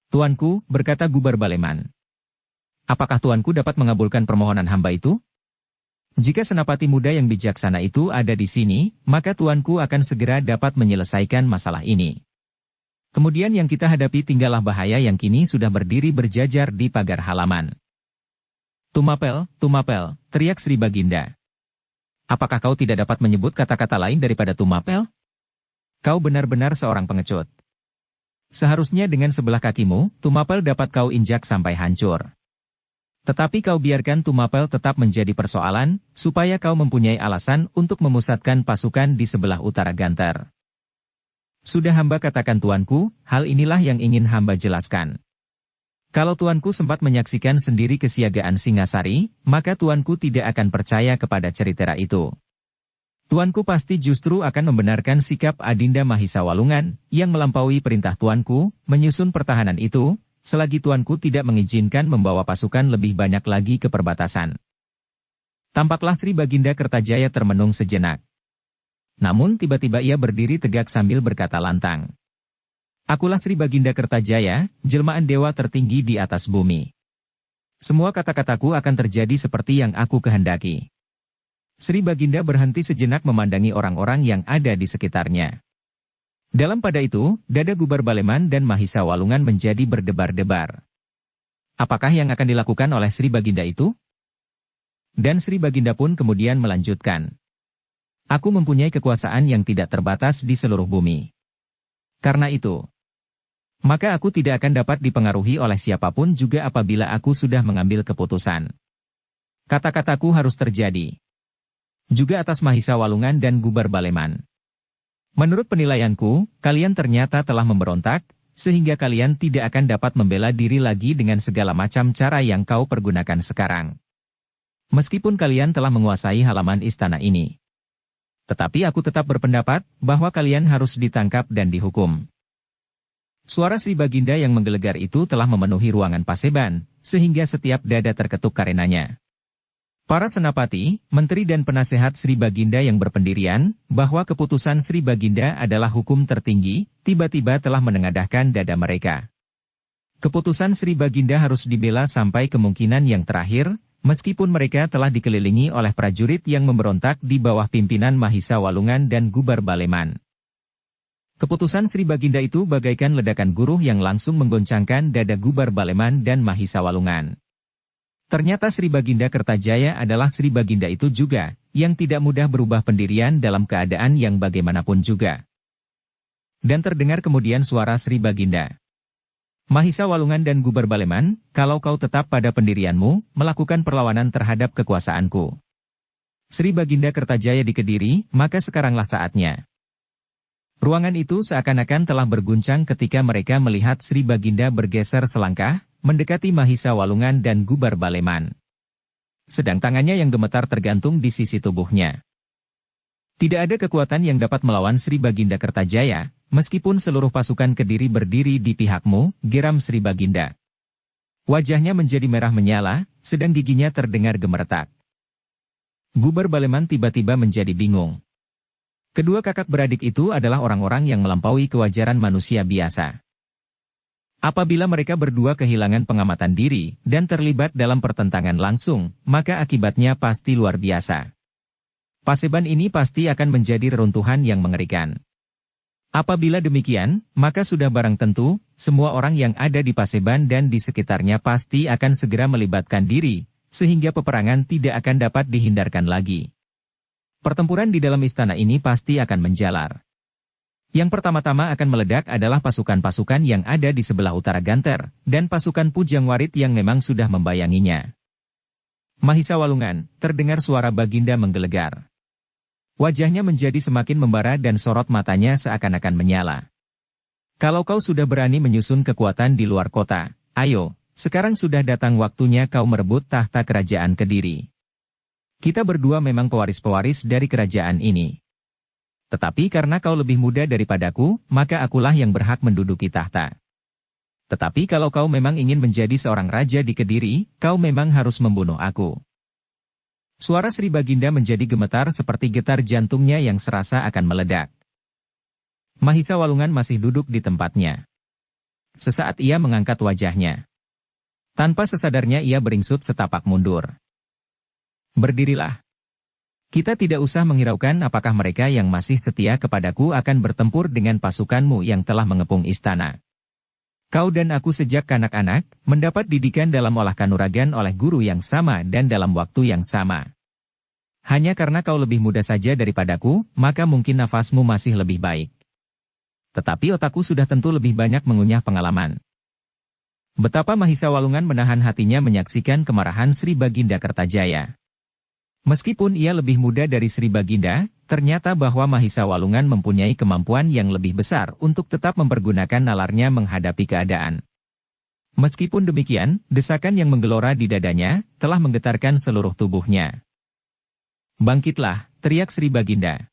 Tuanku, berkata Gubar Baleman. Apakah tuanku dapat mengabulkan permohonan hamba itu? Jika senapati muda yang bijaksana itu ada di sini, maka tuanku akan segera dapat menyelesaikan masalah ini. Kemudian yang kita hadapi tinggallah bahaya yang kini sudah berdiri berjajar di pagar halaman. Tumapel, Tumapel, teriak Sri Baginda. Apakah kau tidak dapat menyebut kata-kata lain daripada Tumapel? Kau benar-benar seorang pengecut. Seharusnya dengan sebelah kakimu, Tumapel dapat kau injak sampai hancur. Tetapi kau biarkan Tumapel tetap menjadi persoalan, supaya kau mempunyai alasan untuk memusatkan pasukan di sebelah utara Ganter. Sudah hamba katakan tuanku, hal inilah yang ingin hamba jelaskan. Kalau tuanku sempat menyaksikan sendiri kesiagaan Singasari, maka tuanku tidak akan percaya kepada cerita itu. Tuanku pasti justru akan membenarkan sikap Adinda Mahisa Walungan, yang melampaui perintah tuanku, menyusun pertahanan itu, selagi tuanku tidak mengizinkan membawa pasukan lebih banyak lagi ke perbatasan. Tampaklah Sri Baginda Kertajaya termenung sejenak. Namun tiba-tiba ia berdiri tegak sambil berkata lantang. Akulah Sri Baginda Kertajaya, jelmaan dewa tertinggi di atas bumi. Semua kata-kataku akan terjadi seperti yang aku kehendaki. Sri Baginda berhenti sejenak memandangi orang-orang yang ada di sekitarnya. Dalam pada itu, dada Gubar Baleman dan Mahisa Walungan menjadi berdebar-debar. Apakah yang akan dilakukan oleh Sri Baginda itu? Dan Sri Baginda pun kemudian melanjutkan. Aku mempunyai kekuasaan yang tidak terbatas di seluruh bumi. Karena itu, maka aku tidak akan dapat dipengaruhi oleh siapapun juga apabila aku sudah mengambil keputusan. Kata-kataku harus terjadi. Juga atas Mahisa Walungan dan Gubar Baleman. Menurut penilaianku, kalian ternyata telah memberontak, sehingga kalian tidak akan dapat membela diri lagi dengan segala macam cara yang kau pergunakan sekarang. Meskipun kalian telah menguasai halaman istana ini. Tetapi aku tetap berpendapat bahwa kalian harus ditangkap dan dihukum. Suara Sri Baginda yang menggelegar itu telah memenuhi ruangan Paseban, sehingga setiap dada terketuk karenanya. Para senapati, menteri dan penasehat Sri Baginda yang berpendirian, bahwa keputusan Sri Baginda adalah hukum tertinggi, tiba-tiba telah menengadahkan dada mereka. Keputusan Sri Baginda harus dibela sampai kemungkinan yang terakhir, meskipun mereka telah dikelilingi oleh prajurit yang memberontak di bawah pimpinan Mahisa Walungan dan Gubar Baleman. Keputusan Sri Baginda itu bagaikan ledakan guruh yang langsung menggoncangkan dada Gubar Baleman dan Mahisa Walungan. Ternyata Sri Baginda Kertajaya adalah Sri Baginda itu juga, yang tidak mudah berubah pendirian dalam keadaan yang bagaimanapun juga. Dan terdengar kemudian suara Sri Baginda. Mahisa Walungan dan Gubar Baleman, kalau kau tetap pada pendirianmu, melakukan perlawanan terhadap kekuasaanku. Sri Baginda Kertajaya di Kediri, maka sekaranglah saatnya. Ruangan itu seakan-akan telah berguncang ketika mereka melihat Sri Baginda bergeser selangkah, mendekati Mahisa Walungan dan Gubar Baleman. Sedang tangannya yang gemetar tergantung di sisi tubuhnya. Tidak ada kekuatan yang dapat melawan Sri Baginda Kertajaya, meskipun seluruh pasukan Kediri berdiri di pihakmu, geram Sri Baginda. Wajahnya menjadi merah menyala, sedang giginya terdengar gemeretak. Gubar Baleman tiba-tiba menjadi bingung. Kedua kakak beradik itu adalah orang-orang yang melampaui kewajaran manusia biasa. Apabila mereka berdua kehilangan pengamatan diri dan terlibat dalam pertentangan langsung, maka akibatnya pasti luar biasa. Paseban ini pasti akan menjadi reruntuhan yang mengerikan. Apabila demikian, maka sudah barang tentu, semua orang yang ada di Paseban dan di sekitarnya pasti akan segera melibatkan diri, sehingga peperangan tidak akan dapat dihindarkan lagi. Pertempuran di dalam istana ini pasti akan menjalar. Yang pertama-tama akan meledak adalah pasukan-pasukan yang ada di sebelah utara Ganter, dan pasukan Pujangwarit yang memang sudah membayanginya. Mahisa Walungan, terdengar suara Baginda menggelegar. Wajahnya menjadi semakin membara dan sorot matanya seakan-akan menyala. Kalau kau sudah berani menyusun kekuatan di luar kota, ayo, sekarang sudah datang waktunya kau merebut tahta kerajaan Kediri. Kita berdua memang pewaris-pewaris dari kerajaan ini. Tetapi karena kau lebih muda daripadaku, maka akulah yang berhak menduduki tahta. Tetapi kalau kau memang ingin menjadi seorang raja di Kediri, kau memang harus membunuh aku. Suara Sri Baginda menjadi gemetar seperti getar jantungnya yang serasa akan meledak. Mahisa Walungan masih duduk di tempatnya. Sesaat ia mengangkat wajahnya. Tanpa sesadarnya ia beringsut setapak mundur. Berdirilah. Kita tidak usah menghiraukan apakah mereka yang masih setia kepadaku akan bertempur dengan pasukanmu yang telah mengepung istana. Kau dan aku sejak kanak-kanak, mendapat didikan dalam olah kanuragan oleh guru yang sama dan dalam waktu yang sama. Hanya karena kau lebih muda saja daripadaku, maka mungkin nafasmu masih lebih baik. Tetapi otakku sudah tentu lebih banyak mengunyah pengalaman. Betapa Mahisa Walungan menahan hatinya menyaksikan kemarahan Sri Baginda Kertajaya. Meskipun ia lebih muda dari Sri Baginda, ternyata bahwa Mahisa Walungan mempunyai kemampuan yang lebih besar untuk tetap mempergunakan nalarnya menghadapi keadaan. Meskipun demikian, desakan yang menggelora di dadanya telah menggetarkan seluruh tubuhnya. Bangkitlah, teriak Sri Baginda.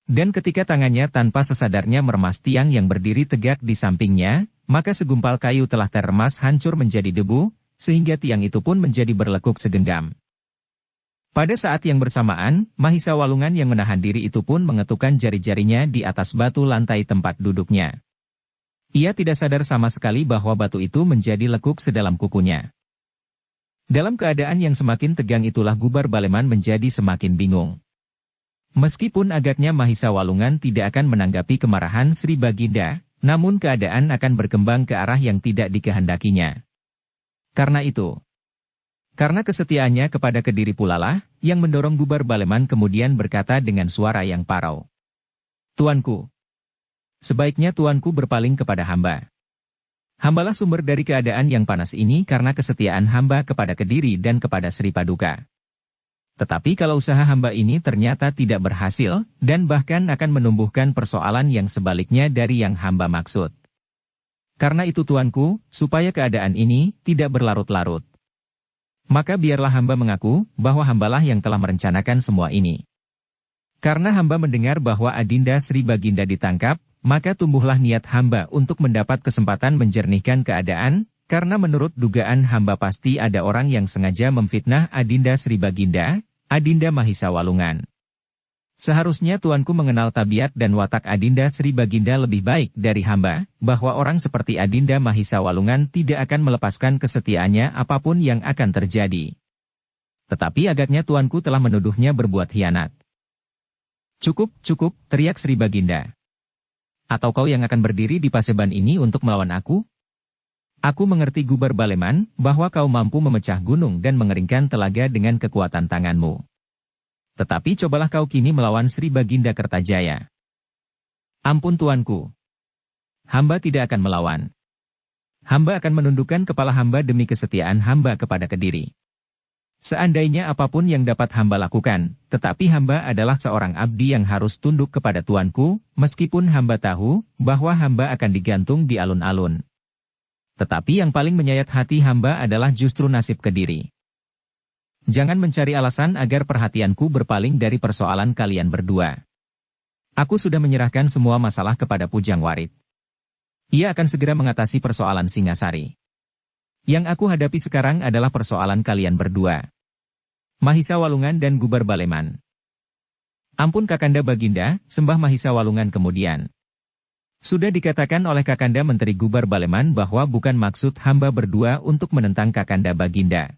Dan ketika tangannya tanpa sesadarnya meremas tiang yang berdiri tegak di sampingnya, maka segumpal kayu telah terremas hancur menjadi debu, sehingga tiang itu pun menjadi berlekuk segenggam. Pada saat yang bersamaan, Mahisa Walungan yang menahan diri itu pun mengetukkan jari-jarinya di atas batu lantai tempat duduknya. Ia tidak sadar sama sekali bahwa batu itu menjadi lekuk sedalam kukunya. Dalam keadaan yang semakin tegang itulah Gubar Baleman menjadi semakin bingung. Meskipun agaknya Mahisa Walungan tidak akan menanggapi kemarahan Sri Baginda, namun keadaan akan berkembang ke arah yang tidak dikehendakinya. Karena kesetiaannya kepada Kediri pulalah, yang mendorong Gubar Baleman kemudian berkata dengan suara yang parau. Tuanku. Sebaiknya tuanku berpaling kepada hamba. Hambalah sumber dari keadaan yang panas ini karena kesetiaan hamba kepada Kediri dan kepada Sri Paduka. Tetapi kalau usaha hamba ini ternyata tidak berhasil, dan bahkan akan menumbuhkan persoalan yang sebaliknya dari yang hamba maksud. Karena itu tuanku, supaya keadaan ini tidak berlarut-larut. Maka biarlah hamba mengaku bahwa hambalah yang telah merencanakan semua ini. Karena hamba mendengar bahwa Adinda Sri Baginda ditangkap, maka tumbuhlah niat hamba untuk mendapat kesempatan menjernihkan keadaan, Karena menurut dugaan hamba pasti ada orang yang sengaja memfitnah Adinda Sri Baginda, Adinda Mahisa Walungan. Seharusnya tuanku mengenal tabiat dan watak Adinda Sri Baginda lebih baik dari hamba, bahwa orang seperti Adinda Mahisa Walungan tidak akan melepaskan kesetiaannya apapun yang akan terjadi. Tetapi agaknya tuanku telah menuduhnya berbuat khianat. Cukup, cukup, teriak Sri Baginda. Atau kau yang akan berdiri di paseban ini untuk melawan aku? Aku mengerti Gubar Baleman, bahwa kau mampu memecah gunung dan mengeringkan telaga dengan kekuatan tanganmu. Tetapi cobalah kau kini melawan Sri Baginda Kertajaya. Ampun tuanku. Hamba tidak akan melawan. Hamba akan menundukkan kepala hamba demi kesetiaan hamba kepada Kediri. Seandainya apapun yang dapat hamba lakukan, tetapi hamba adalah seorang abdi yang harus tunduk kepada tuanku, meskipun hamba tahu bahwa hamba akan digantung di alun-alun. Tetapi yang paling menyayat hati hamba adalah justru nasib Kediri. Jangan mencari alasan agar perhatianku berpaling dari persoalan kalian berdua. Aku sudah menyerahkan semua masalah kepada Pujang Warit. Ia akan segera mengatasi persoalan Singasari. Yang aku hadapi sekarang adalah persoalan kalian berdua. Mahisa Walungan dan Gubar Baleman. Ampun Kakanda Baginda, sembah Mahisa Walungan kemudian. Sudah dikatakan oleh Kakanda Menteri Gubar Baleman bahwa bukan maksud hamba berdua untuk menentang Kakanda Baginda.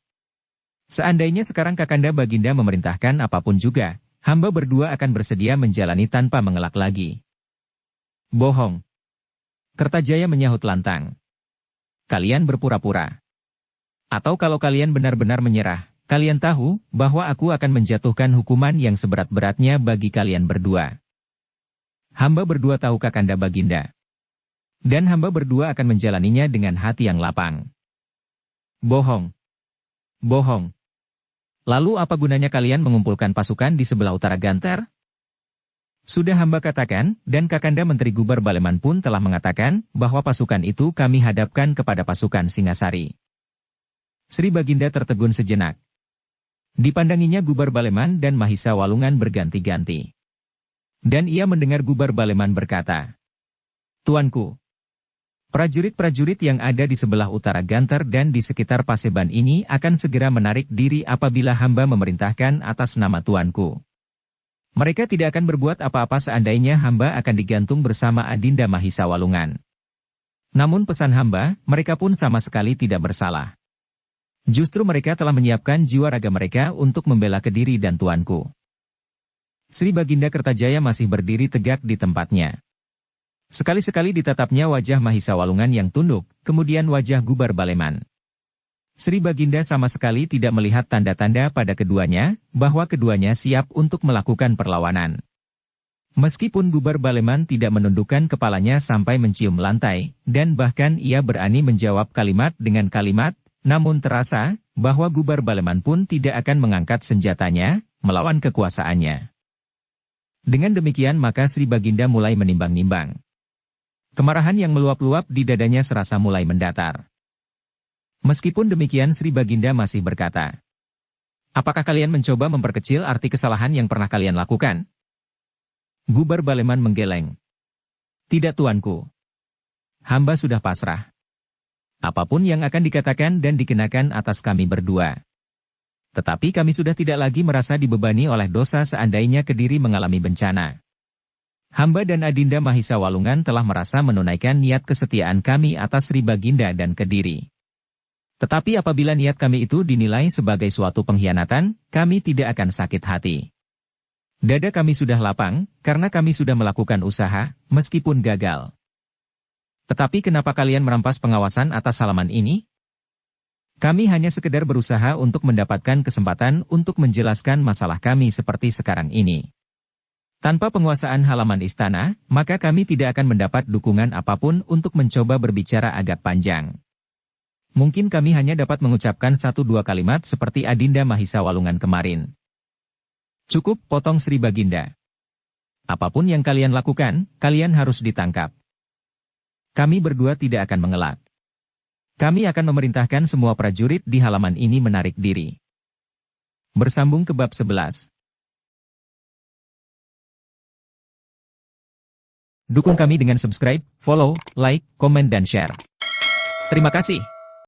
Seandainya sekarang Kakanda Baginda memerintahkan apapun juga, hamba berdua akan bersedia menjalani tanpa mengelak lagi. Bohong. Kertajaya menyahut lantang. Kalian berpura-pura. Atau kalau kalian benar-benar menyerah, kalian tahu bahwa aku akan menjatuhkan hukuman yang seberat-beratnya bagi kalian berdua. Hamba berdua tahu Kakanda Baginda. Dan hamba berdua akan menjalaninya dengan hati yang lapang. Bohong. Bohong. Lalu apa gunanya kalian mengumpulkan pasukan di sebelah utara Ganter? Sudah hamba katakan, dan Kakanda Menteri Gubar Baleman pun telah mengatakan, bahwa pasukan itu kami hadapkan kepada pasukan Singasari. Sri Baginda tertegun sejenak. Dipandanginya Gubar Baleman dan Mahisa Walungan berganti-ganti. Dan ia mendengar Gubar Baleman berkata, Tuanku, prajurit-prajurit yang ada di sebelah utara Ganter dan di sekitar Paseban ini akan segera menarik diri apabila hamba memerintahkan atas nama tuanku. Mereka tidak akan berbuat apa-apa seandainya hamba akan digantung bersama Adinda Mahisa Walungan. Namun pesan hamba, mereka pun sama sekali tidak bersalah. Justru mereka telah menyiapkan jiwa raga mereka untuk membela Kediri dan tuanku. Sri Baginda Kertajaya masih berdiri tegak di tempatnya. Sekali-sekali ditatapnya wajah Mahisa Walungan yang tunduk, kemudian wajah Gubar Baleman. Sri Baginda sama sekali tidak melihat tanda-tanda pada keduanya, bahwa keduanya siap untuk melakukan perlawanan. Meskipun Gubar Baleman tidak menundukkan kepalanya sampai mencium lantai, dan bahkan ia berani menjawab kalimat dengan kalimat, namun terasa, bahwa Gubar Baleman pun tidak akan mengangkat senjatanya, melawan kekuasaannya. Dengan demikian maka Sri Baginda mulai menimbang-nimbang. Kemarahan yang meluap-luap di dadanya serasa mulai mendatar. Meskipun demikian Sri Baginda masih berkata, apakah kalian mencoba memperkecil arti kesalahan yang pernah kalian lakukan? Gubar Baleman menggeleng. Tidak tuanku. Hamba sudah pasrah. Apapun yang akan dikatakan dan dikenakan atas kami berdua. Tetapi kami sudah tidak lagi merasa dibebani oleh dosa seandainya Kediri mengalami bencana. Hamba dan Adinda Mahisa Walungan telah merasa menunaikan niat kesetiaan kami atas Sri Baginda dan Kediri. Tetapi apabila niat kami itu dinilai sebagai suatu pengkhianatan, kami tidak akan sakit hati. Dada kami sudah lapang, karena kami sudah melakukan usaha, meskipun gagal. Tetapi kenapa kalian merampas pengawasan atas halaman ini? Kami hanya sekedar berusaha untuk mendapatkan kesempatan untuk menjelaskan masalah kami seperti sekarang ini. Tanpa penguasaan halaman istana, maka kami tidak akan mendapat dukungan apapun untuk mencoba berbicara agak panjang. Mungkin kami hanya dapat mengucapkan 1-2 kalimat seperti Adinda Mahisa Walungan kemarin. Cukup, potong Sri Baginda. Apapun yang kalian lakukan, kalian harus ditangkap. Kami berdua tidak akan mengelak. Kami akan memerintahkan semua prajurit di halaman ini menarik diri. Bersambung ke bab 11. Dukung kami dengan subscribe, follow, like, komen dan share. Terima kasih.